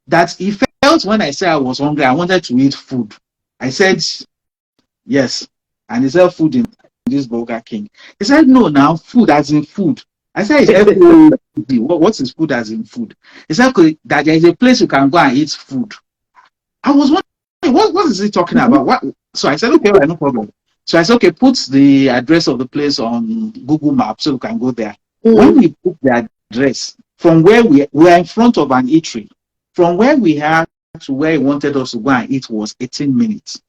that he felt when I said I was hungry, I wanted to eat food. I said, "Yes." And he said, "Food in this Burger King." He said, "No, now food as in food." I said, "It's what is food as in food?" He said, "Okay, that there is a place you can go and eat food." I was wondering, what is he talking about? What? So I said, "Okay, well, no problem." So I said, "Okay, put the address of the place on Google Maps so we can go there." When we put the address, from where we are in front of an eatery, from where we are to where he wanted us to go and eat was 18 minutes.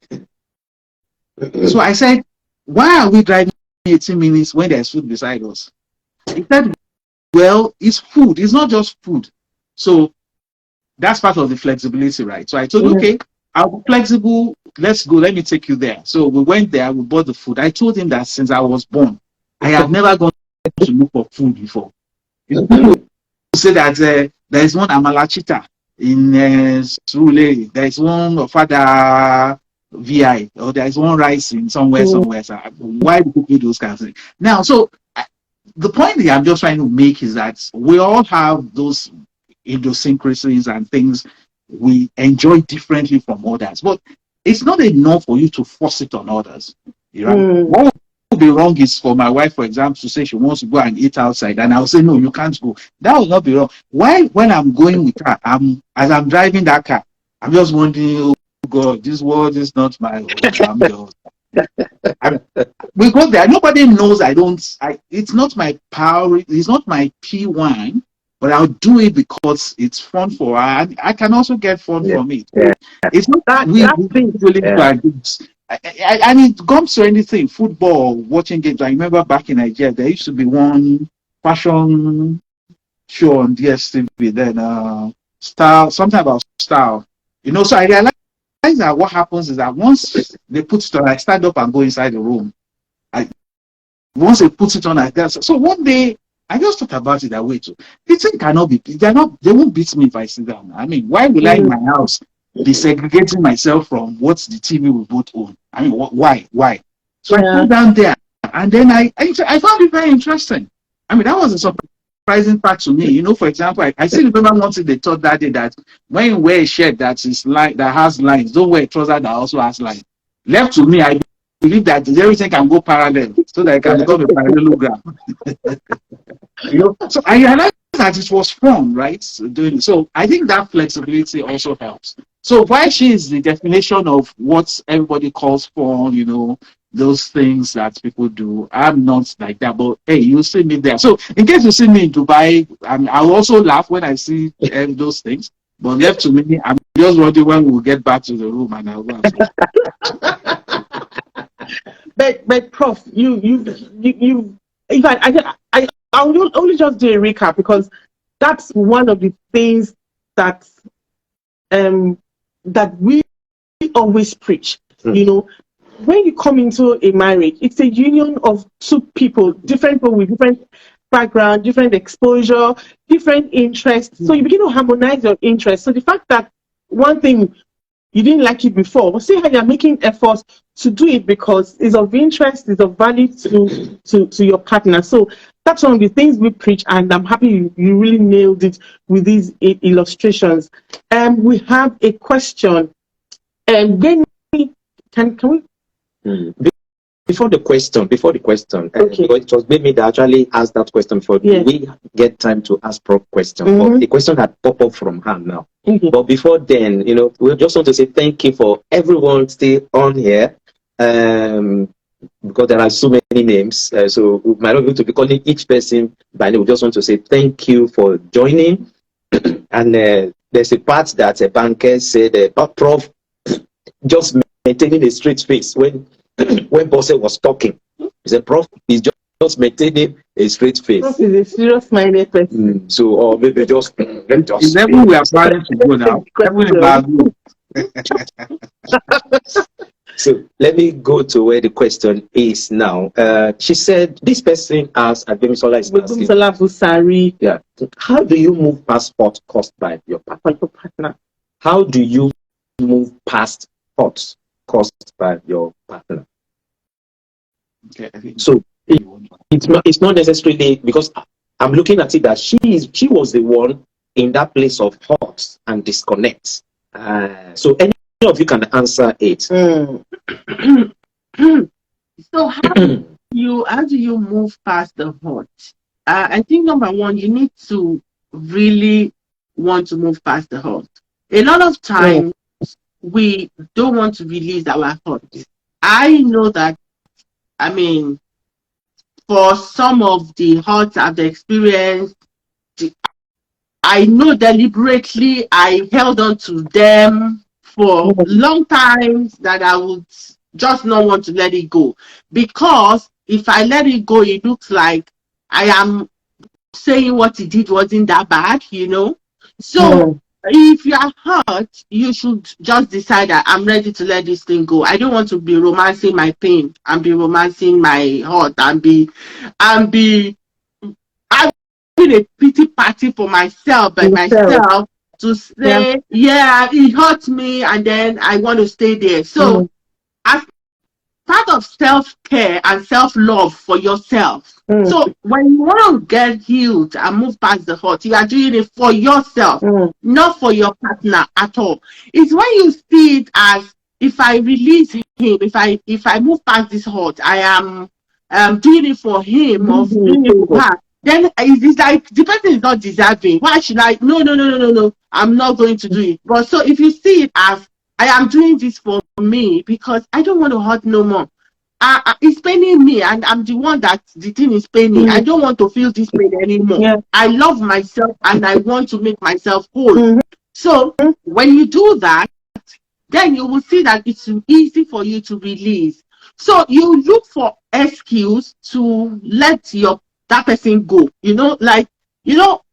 So I said, "Why are we driving 18 minutes when there's food beside us?" He said, "Well, it's food. It's not just food." So that's part of the flexibility, right? So I told, "Okay, I'll be flexible. Let's go. Let me take you there." So we went there. We bought the food. I told him that since I was born, I have never gone to look for food before. People say that there is one amalachita in Surulere. There is one Ofada VI, or there is one rice in somewhere. So why do people do those kinds of things? Now, so the point that I'm just trying to make is that we all have those idiosyncrasies and things we enjoy differently from others, but it's not enough for you to force it on others. What would be wrong is for my wife, for example, to say she wants to go and eat outside, and I'll say, "No, you can't go." That would not be wrong. Why, when I'm going with her, as I'm driving that car, I'm just wondering, "Oh God, this world is not my home." We go there. Nobody knows it's not my power. It's not my P1, but I'll do it because it's fun for her. And I can also get fun from it. It's not that we willing to agree. And it comes to anything, football, watching games. I remember back in Nigeria, there used to be one fashion show on DSTV, then style, something about style. So I realized that what happens is that once they put it on, I stand up and go inside the room. Once they put it on like that. So one day I just thought about it that way too. The thing cannot be, they won't beat me if I sit down. I mean, why will I in my house be segregating myself from what the TV we both own? I mean, why? So I sat down there, and then I found it very interesting. I mean, that was a surprising part to me. For example, I still remember one thing they taught that day, that when you wear a shirt that has lines, don't wear a trouser that also has lines. Left to me, I believe that everything can go parallel so that it can become a parallelogram. So I realized that it was fun, right? So I think that flexibility also helps. So why she is the definition of what everybody calls fun, those things that people do. I'm not like that, but hey, you see me there. So in case you see me in Dubai, I'll also laugh when I see those things. But left to me, I'm just wondering when we'll get back to the room and I'll go. But Prof, you in fact, I will only just do a recap, because that's one of the things that that we always preach. when you come into a marriage, it's a union of two people, different people with different background, different exposure, different interests. So you begin to harmonize your interests. So the fact that one thing you didn't like it before, see how you're making efforts to do it because it's of interest, it's of value to your partner. So that's one of the things we preach, and I'm happy you really nailed it with these illustrations. We have a question. Can we? Before the question, Okay. because it was made me that actually asked that question before. Yes. We get time to ask Prof question. But the question had popped up from her now. But before then, we just want to say thank you for everyone still on here. Because there are so many names, so we might not be able to be calling each person by name. We just want to say thank you for joining. And there's a part that a banker said, Prof, just maintaining a straight face when Bose was talking. He said, Prof, he's just maintaining a straight face. Prof is a serious-minded person. So, or maybe just let me just. Level we are planning to go now. So let me go to where the question is now. She said, this person asked, Ademisola is asking, yeah, how do you move past hurt caused by your partner? How do you move past hurt caused by your partner? Okay, so it's not necessarily, because I'm looking at it that she was the one in that place of hurt and disconnect. So any of you can answer it. So how do you move past the hurt? I think number one, you need to really want to move past the hurt. A lot of times we don't want to release our hurt. I know that, for some of the hurts I've experienced, I know deliberately I held on to them for long times that I would just not want to let it go. Because if I let it go, it looks like I am saying what he did wasn't that bad, So if you are hurt, you should just decide that I'm ready to let this thing go. I don't want to be romancing my pain and be romancing my hurt and be a pity party for myself by myself to say, yeah, it hurt me, and then I want to stay there. So as part of self-care and self-love for yourself. So when you want to get healed and move past the hurt, you are doing it for yourself, not for your partner at all. It's when you see it as, if I release him, if I move past this hurt, I am doing it for him or doing it for her. Then it's like the person is not deserving. Why should I? No. I'm not going to do it. But so if you see it as, I am doing this for me because I don't want to hurt no more. It's paining me, and I'm the one that the thing is paining. I don't want to feel this pain anymore. I love myself and I want to make myself whole. So when you do that, then you will see that it's easy for you to release. So you look for excuse to let that person go.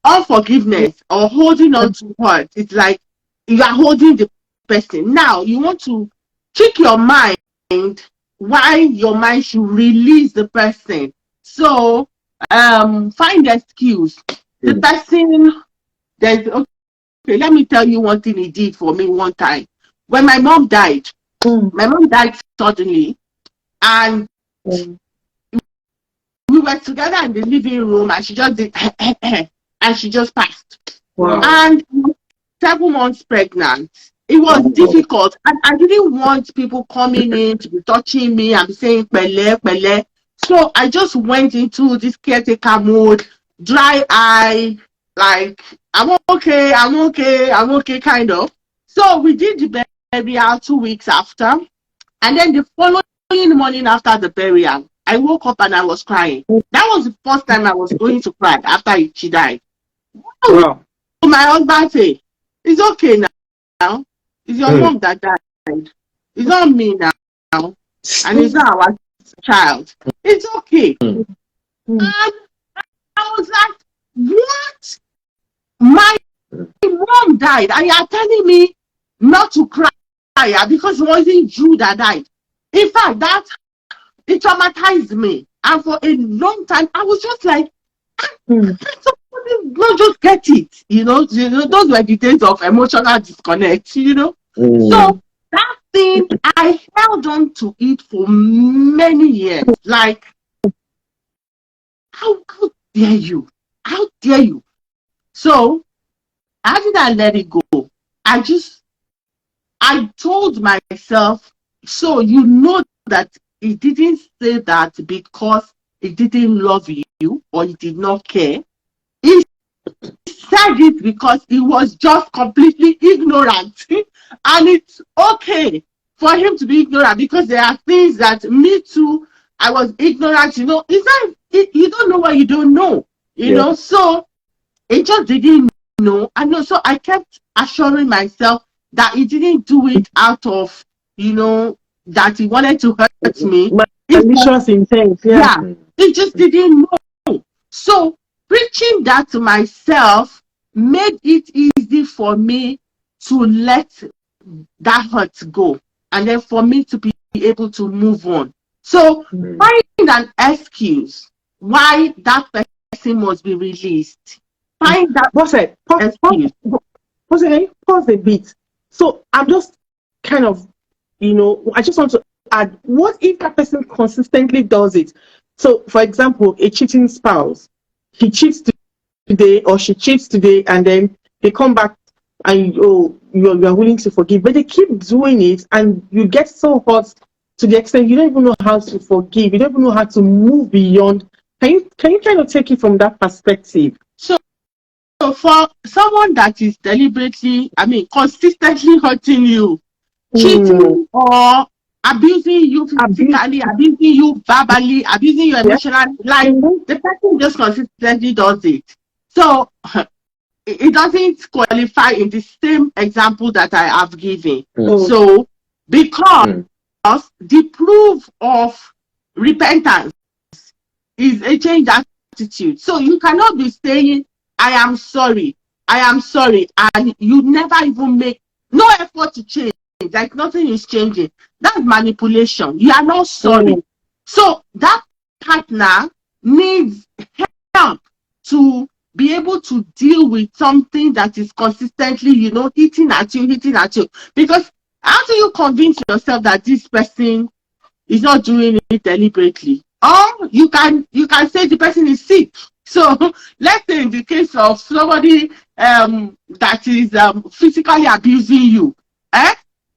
Unforgiveness or holding on to hurt. It's like you are holding the person. Now you want to trick your mind why your mind should release the person. So find excuse. The person, let me tell you one thing he did for me one time. When my mom died suddenly, and we were together in the living room, and she just did and she just passed. Wow. And 7 months pregnant. It was difficult, and I didn't want people coming in to be touching me and saying pele, pele. So I just went into this caretaker mode, dry eye, like I'm okay, kind of. So we did the burial 2 weeks after, and then the following morning after the burial, I woke up and I was crying. That was the first time I was going to cry after she died. Wow. So my husband said, "It's okay now. It's your mom that died. It's not me now. And it's not our child. It's okay." And I was like, what? My mom died, and you are telling me not to cry because it wasn't you that died. In fact, that it traumatized me. And for a long time, I was just like, somebody not just get it. Those were the days of emotional disconnect, So that thing, I held on to it for many years. Like, how dare you? How dare you? So after I let it go, I told myself, so that it didn't say that because it didn't love you or it did not care. It said it because it was just completely ignorant. And it's okay for him to be ignorant, because there are things that me too, I was ignorant, It's not, you don't know what you don't know, So it just didn't know. And so I kept assuring myself that he didn't do it out of, that he wanted to hurt me. Malicious intent, yeah. He just didn't know. So preaching that to myself made it easy for me to let that hurt go, and then for me to be able to move on. So find an excuse why that person must be released. Find that excuse. Pause a bit. So I'm just kind of, I just want to add, what if that person consistently does it? So, for example, a cheating spouse, he cheats today or she cheats today, and then they come back and you're willing to forgive, but they keep doing it, and you get so hurt to the extent you don't even know how to forgive, you don't even know how to move beyond. Can you kind of take it from that perspective? So for someone that is deliberately, consistently hurting you, cheating or abusing you physically, abusing you verbally, abusing you emotionally, like the person just consistently does it. So it doesn't qualify in the same example that I have given. So because the proof of repentance is a changed attitude. So you cannot be saying, I am sorry, and you never even make no effort to change. Like nothing is changing. That's manipulation. You are not sorry. So that partner needs help to be able to deal with something that is consistently, hitting at you. Because how do you convince yourself that this person is not doing it deliberately? Or you can say the person is sick. So let's say in the case of somebody that is physically abusing you,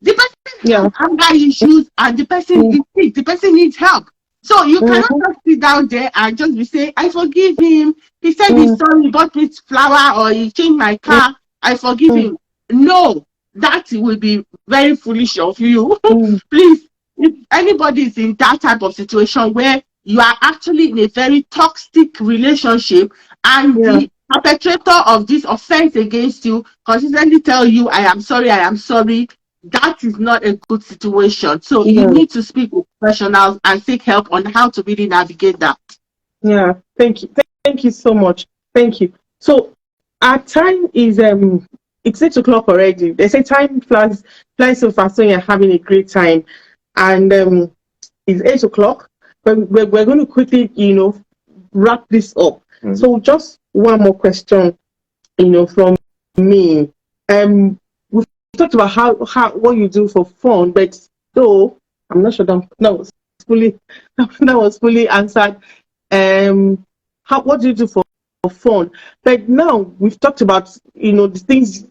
the person has anger issues, and the person is sick. The person needs help. So you cannot just sit down there and just be saying, I forgive him. He said he's sorry, he bought me flour, or he changed my car. I forgive him. No, that will be very foolish of you. Please, if anybody is in that type of situation where you are actually in a very toxic relationship, and the perpetrator of this offense against you consistently tell you, I am sorry, that is not a good situation. So you need to speak with professionals and seek help on how to really navigate that. Yeah, thank you so much. Thank you. So our time is it's 8 o'clock already. They say time flies so fast, so you're having a great time. And it's 8 o'clock, but we're going to quickly, wrap this up. So just one more question, from me. We've talked about how what you do for fun, but though I'm not sure that was fully answered. What do you do for fun? But now we've talked about, the things,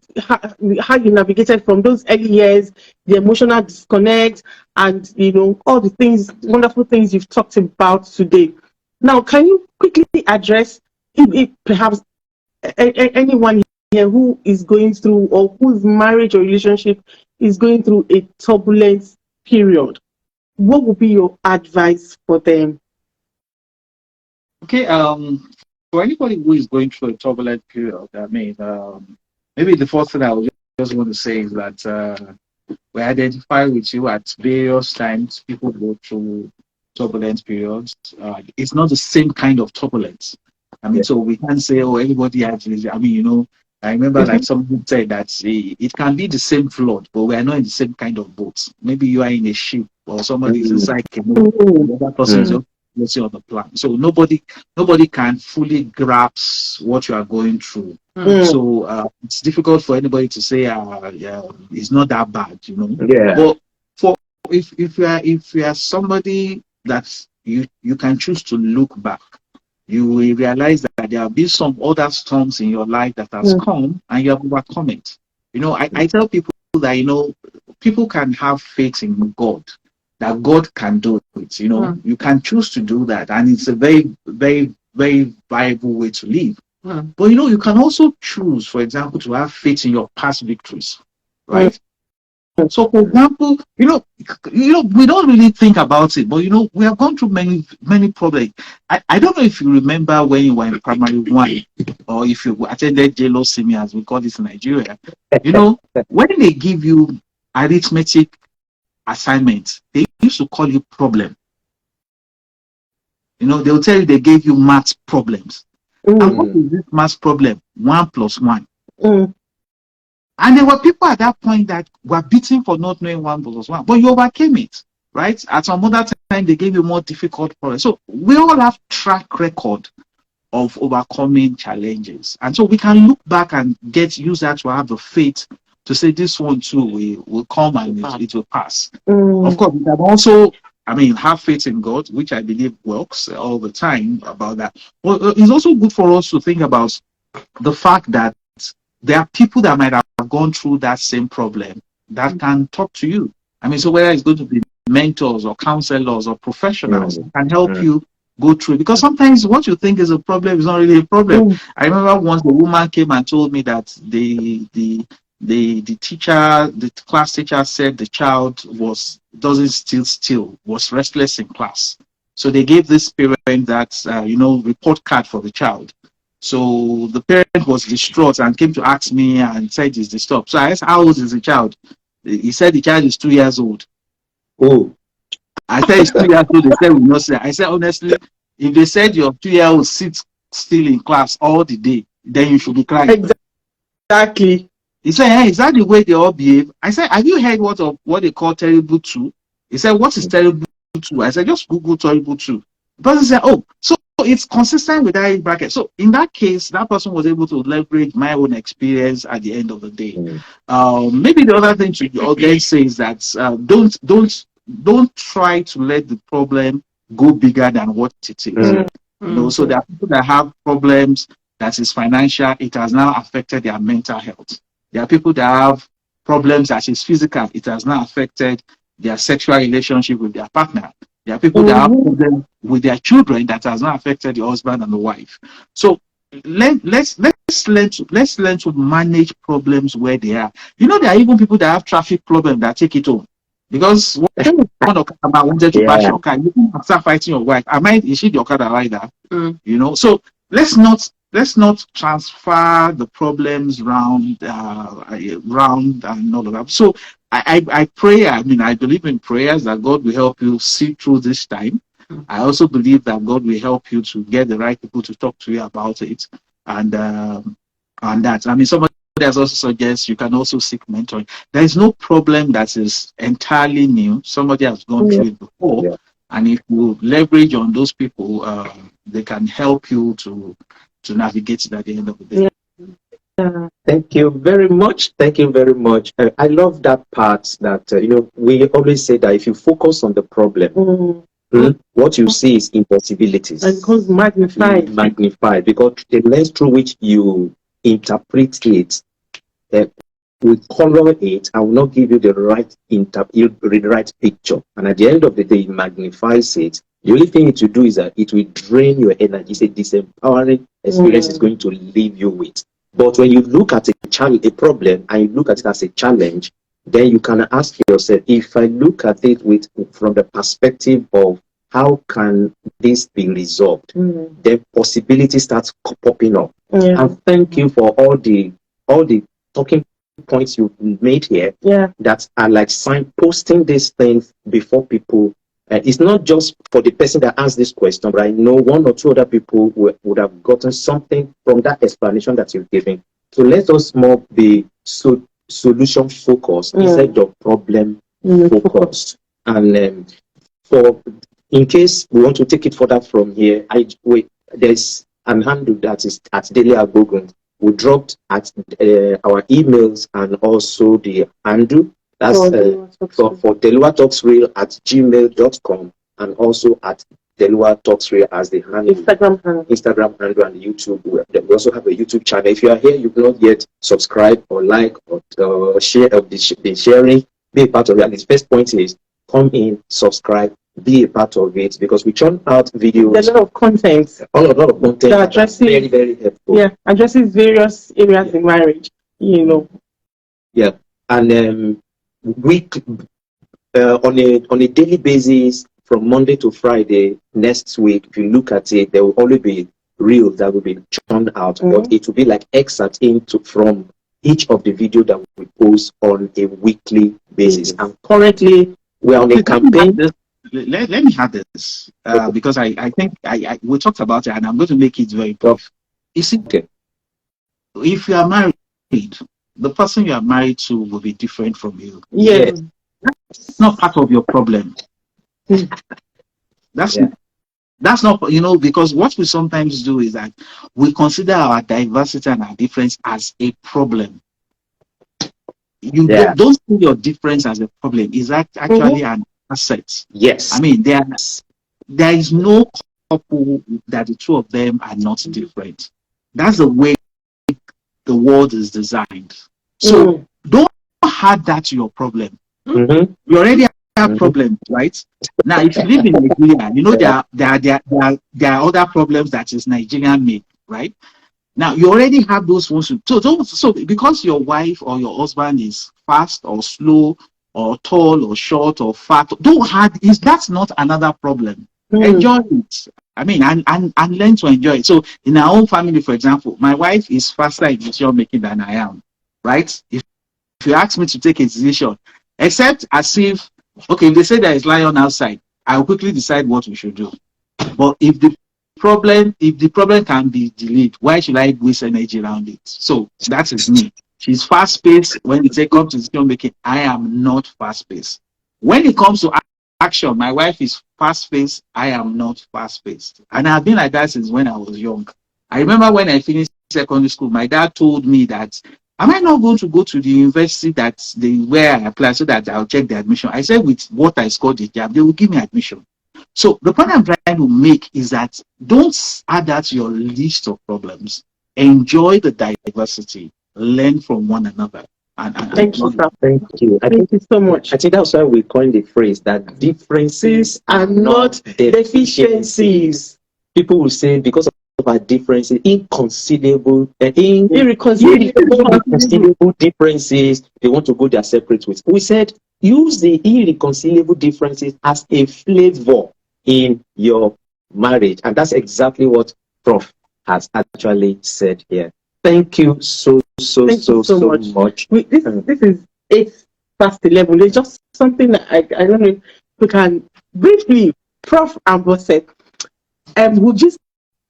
how you navigated from those early years, the emotional disconnect, and all the things, wonderful things you've talked about today. Now, can you quickly address if perhaps anyone here who is going through, or whose marriage or relationship is going through a turbulent period? What would be your advice for them? Okay, for anybody who is going through a turbulent period, maybe the first thing I would just want to say is that we identify with you at various times. People go through turbulent periods. It's not the same kind of turbulence. So we can't say, oh, everybody has this. I remember like someone said that it can be the same flood, but we are not in the same kind of boat. Maybe you are in a ship or somebody is inside canoe, the other person is just on the plan. So nobody can fully grasp what you are going through. So it's difficult for anybody to say it's not that bad, you know. Yeah. But for if you are somebody that you can choose to look back, you will realize that there have been some other storms in your life that has come and you have overcome it. You know, I tell people that, you know, people can have faith in God, that God can do it. You know, you can choose to do that. And it's a very, very, very viable way to live. But, you know, you can also choose, for example, to have faith in your past victories, right? So, for example, you know, we don't really think about it, but you know, we have gone through many problems. I don't know if you remember when you were in primary one, or if you attended JLO Semi, as we call it in Nigeria. You know, when they give you arithmetic assignments, they used to call you problem. You know, they'll tell you they gave you maths problems. And what is this maths problem? 1 + 1. And there were people at that point that were beaten for not knowing 1 + 1, but you overcame it, right? At some other time, they gave you more difficult problems. So we all have track record of overcoming challenges. And so we can look back and use that to have the faith to say this one too will come and it will pass. Of course, we can also, have faith in God, which I believe works all the time about that. But it's also good for us to think about the fact that there are people that might have gone through that same problem that can talk to you. So whether it's going to be mentors or counselors or professionals can help you go through it. Because sometimes what you think is a problem is not really a problem. I remember once the woman came and told me that the class teacher said the child doesn't still, was restless in class. So they gave this parent that, report card for the child. So the parent was distraught and came to ask me and said he's disturbed. So I asked, how old is the child? He said the child is 2 years old. Oh. I said he's 2 years old. They said, we not say. I said, honestly, if they said your 2-year-old sits still in class all the day, then you should be crying. Exactly. He said, hey, is that the way they all behave? I said, have you heard what they call terrible two? He said, what is terrible two? I said, just Google terrible two. The person said, oh, so it's consistent with that age bracket. So in that case, that person was able to leverage my own experience at the end of the day. Maybe the other thing to again say is that don't try to let the problem go bigger than what it is. So there are people that have problems that is financial. It has now affected their mental health. There are people that have problems that is physical. It has now affected their sexual relationship with their partner. There are people that have problems with their children that has not affected the husband and the wife. So let's learn to manage problems where they are. You know, there are even people that have traffic problems that take it home. Because one Okada wanted to bash your car, you can start fighting your wife. Is she the Okada rider? You know, so let's not transfer the problems round and all of that. So I pray, I believe in prayers that God will help you see through this time. I also believe that God will help you to get the right people to talk to you about it. And that, somebody has also suggests you can also seek mentoring. There is no problem that is entirely new. Somebody has gone through it before. Yeah. And if you leverage on those people, they can help you to navigate it at the end of the day. Thank you very much. Thank you very much. I love that part that, we always say that if you focus on the problem, what you see is impossibilities. And becomes magnified. Magnified, because the lens through which you interpret it will color it and will not give you the right picture. And at the end of the day, it magnifies it. The only thing it will do is that it will drain your energy. It's a disempowering experience it's going to leave you with. But when you look at a problem and you look at it as a challenge, then you can ask yourself, if I look at it from the perspective of how can this be resolved, then possibilities start popping up. And thank you for all the talking points you've made here that are like signposting these things before people. It's not just for the person that asked this question, but I know one or two other people would have gotten something from that explanation that you're giving. So let us more be solution focused instead of problem focused. And for in case we want to take it further from here, there's an handle that is at Dele Uwa Agbogun. We dropped at our emails and also the handle. That's for Dele Uwa Talks Real at gmail.com and also at Dele Uwa Talks Real as the handle. Instagram handle and YouTube. We also have a YouTube channel. If you are here, you've not yet subscribed or like or share or been sharing, be a part of it. And the first point is come in, subscribe, be a part of it, because we churn out videos. There's a lot of content. A lot of content that addresses, very, very helpful. Yeah, addresses various areas in marriage, you know. Yeah, and on a daily basis from Monday to Friday next week, if you look at it, there will only be reels that will be churned out, but it will be like excerpts from each of the video that we post on a weekly basis. And currently, we're on a campaign. Let me have this because I think we talked about it, and I'm going to make it very brief. You see, if you are married, the person you are married to will be different from you. Yes. That's not part of your problem. That's not, you know, because what we sometimes do is that we consider our diversity and our difference as a problem. You don't see your difference as a problem. It's actually an asset. Yes. I mean, there is no couple that the two of them are not different. That's the way the world is designed. So don't add that to your problem. You already have problems, right? Now, if you live in Nigeria, you know there are other problems that is Nigerian made, right? Now you already have those ones. So because your wife or your husband is fast or slow or tall or short or fat, don't add is that's not another problem. Enjoy it. I mean, and learn to enjoy it. So in our own family, for example, my wife is faster in decision making than I am, right? If you ask me to take a decision, except as if, okay, if they say there is lion outside, I'll quickly decide what we should do. But if the problem can be delayed, why should I waste energy around it? So that is me. She's fast paced when it comes to decision making. I am not fast paced. When it comes to action, my wife is fast paced. I am not fast paced, and I've been like that since when I was young. I remember when I finished secondary school, my dad told me that, am I not going to go to the university where I apply so that I'll check the admission? I said, with what I scored the job, they will give me admission. So the point I'm trying to make is that don't add that to your list of problems. Enjoy the diversity. Learn from one another. Thank you, Prof. Thank you. Thank you so much. I think that's why we coined the phrase that differences are not deficiencies. People will say because of our differences, irreconcilable differences, they want to go their separate ways. We said use the irreconcilable differences as a flavor in your marriage, and that's exactly what Prof has actually said here. Thank you so much. This is 8:11. It's just something that I don't know if we can briefly, Prof and Bose, would you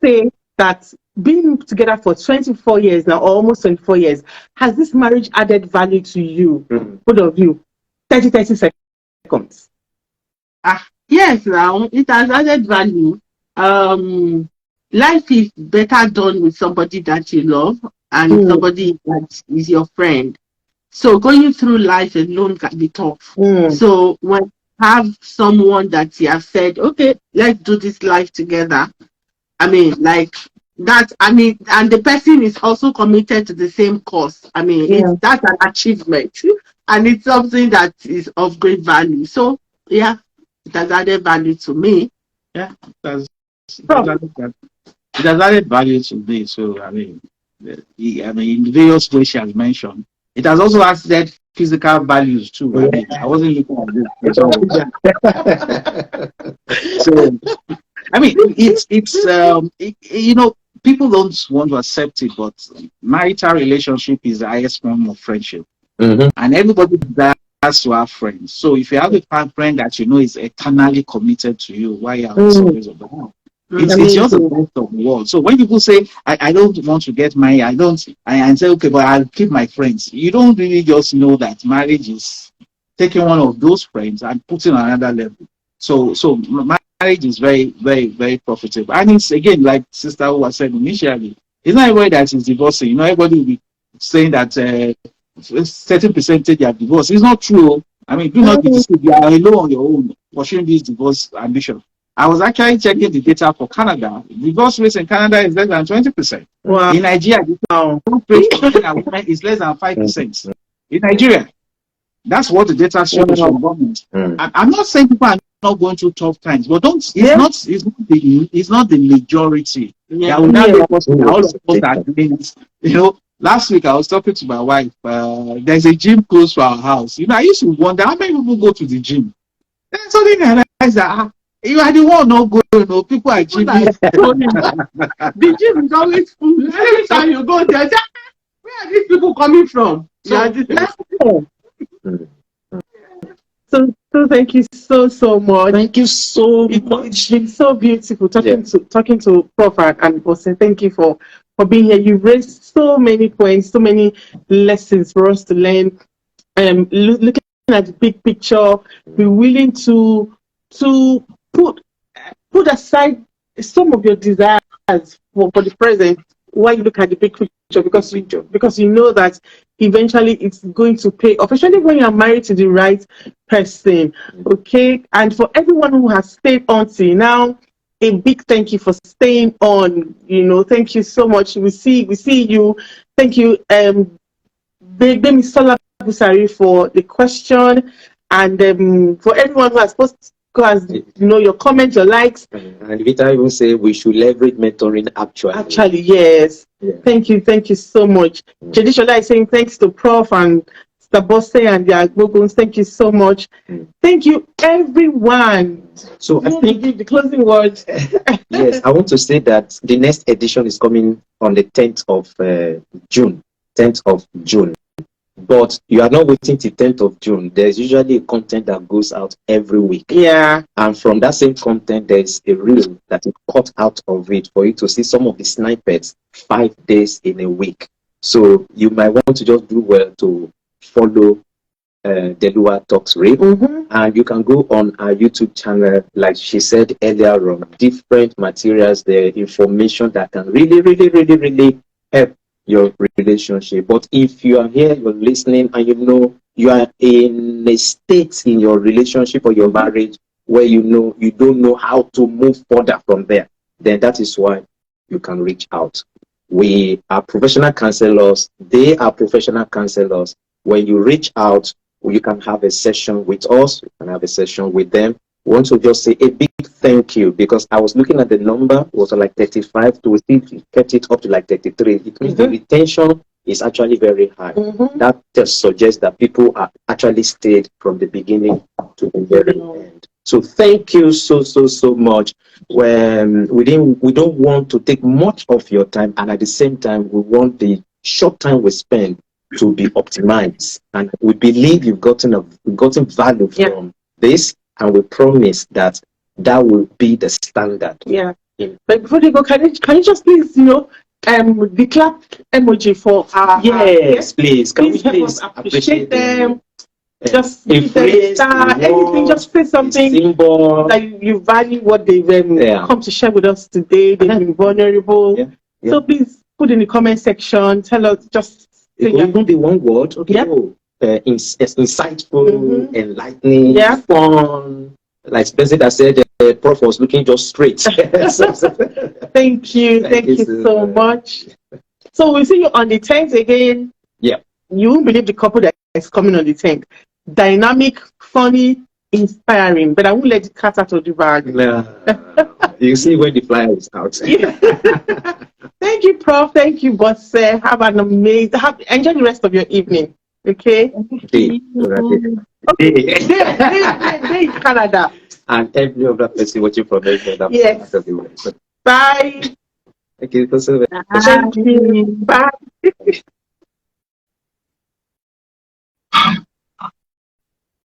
say that being together for 24 years now, or almost 24 years, has this marriage added value to you, both of you? 30 seconds. Yes, now it has added value. Life is better done with somebody that you love and somebody that is your friend. So going through life alone can be tough. So when you have someone that you have said, okay, let's do this life together. I mean, like that. I mean, and the person is also committed to the same cause. I mean, that's an achievement, and it's something that is of great value. So yeah, it has added value to me. Yeah, it has added value to me. So I mean, in various ways she has mentioned, it has also added physical values too. I mean, I wasn't looking at this. So I mean, it's you know, people don't want to accept it, but marital relationship is the highest form of friendship, and everybody has to have friends. So if you have a friend that you know is eternally committed to you, why are you always about? It's just the best of the world. So when people say, I don't want to get married, I say, okay, but I'll keep my friends. You don't really just know that marriage is taking one of those friends and putting on another level. So marriage is very, very, very profitable. And it's, again, like Sister Uwa said initially, it's not everybody that is divorcing. You know, everybody will be saying that certain percentage are divorced. It's not true. I mean, do not be deceived. You are alone on your own pursuing this divorce ambition. I was actually checking the data for Canada. Divorce rate in Canada is less than 20%. Wow. In Nigeria, the rate for men and women is less than 5%. In Nigeria, that's what the data shows from government. I'm not saying people are not going through tough times, but it's not the majority. Yeah, all of us are doing it. You know, last week I was talking to my wife. There's a gym close to our house. You know, I used to wonder how many people go to the gym. Then suddenly I realized that you are the one not going. You know, people are gymming. The gym is always full. Every time you go there, where are these people coming from? So thank you so much. Thank you so much. It's been so beautiful talking to Prof and Bose. Thank you for being here. You raised so many points, so many lessons for us to learn. Looking at the big picture, be willing to put aside some of your desires for the present while you look at the big picture, because you know that eventually it's going to pay off, especially when you are married to the right person. Okay, and for everyone who has stayed on till now, a big thank you for staying on. You know, thank you so much. We see you. Thank you, Bemi Sola Busari, for the question, and for everyone who has posted. Because your comments, your likes. And Vita even say we should leverage mentoring actually. Actually, yes. Yeah. Thank you so much. Jadishola is saying thanks to Prof and Mr. Bose and the Agboguns. Thank you so much. Thank you, everyone. So I think give the closing words. Yes, I want to say that the next edition is coming on the 10th of June. 10th of June. But you are not waiting till 10th of June. There's usually a content that goes out every week. Yeah. And from that same content, there's a reel that is cut out of it for you to see some of the snippets 5 days in a week. So you might want to just do well to follow Dele Uwa Talks reel. And you can go on our YouTube channel, like she said earlier on, different materials there, information that can really help your relationship. But if you are here, you're listening, and you know you are in a state in your relationship or your marriage where you don't know how to move further from there, then that is why you can reach out. We are professional counselors. They are professional counselors. When you reach out, you can have a session with us. You can have a session with them. We want to just say a big thank you, because I was looking at the number, it was like 35, we still kept it up to like 33. It means the retention is actually very high. That just suggests that people are actually stayed from the beginning to the very end. So thank you so much. When we don't want to take much of your time, and at the same time we want the short time we spend to be optimized. And we believe you've gotten value from this. And we promise that will be the standard. Yeah. But before they go, can you just please, the clap emoji for our yes, please. Can please we please appreciate them? Just give them a star, anything, just say something that you value what they've come to share with us today. They've been vulnerable. So please put in the comment section, tell us, just it will even be one word. Okay. Insightful, enlightening, fun. Like Spencer said, Prof was looking just straight. Thank you so much. So we'll see you on the 10th again. Yeah. You won't believe the couple that is coming on the 10th. Dynamic, funny, inspiring. But I won't let the cat out of the bag. No. You see when the flyer is out. Thank you, Prof. Thank you, Bose. Have an amazing. Enjoy the rest of your evening. Okay. Day in Canada. And every other person watching from there. Yes. Bye. Okay. Thank you. Bye.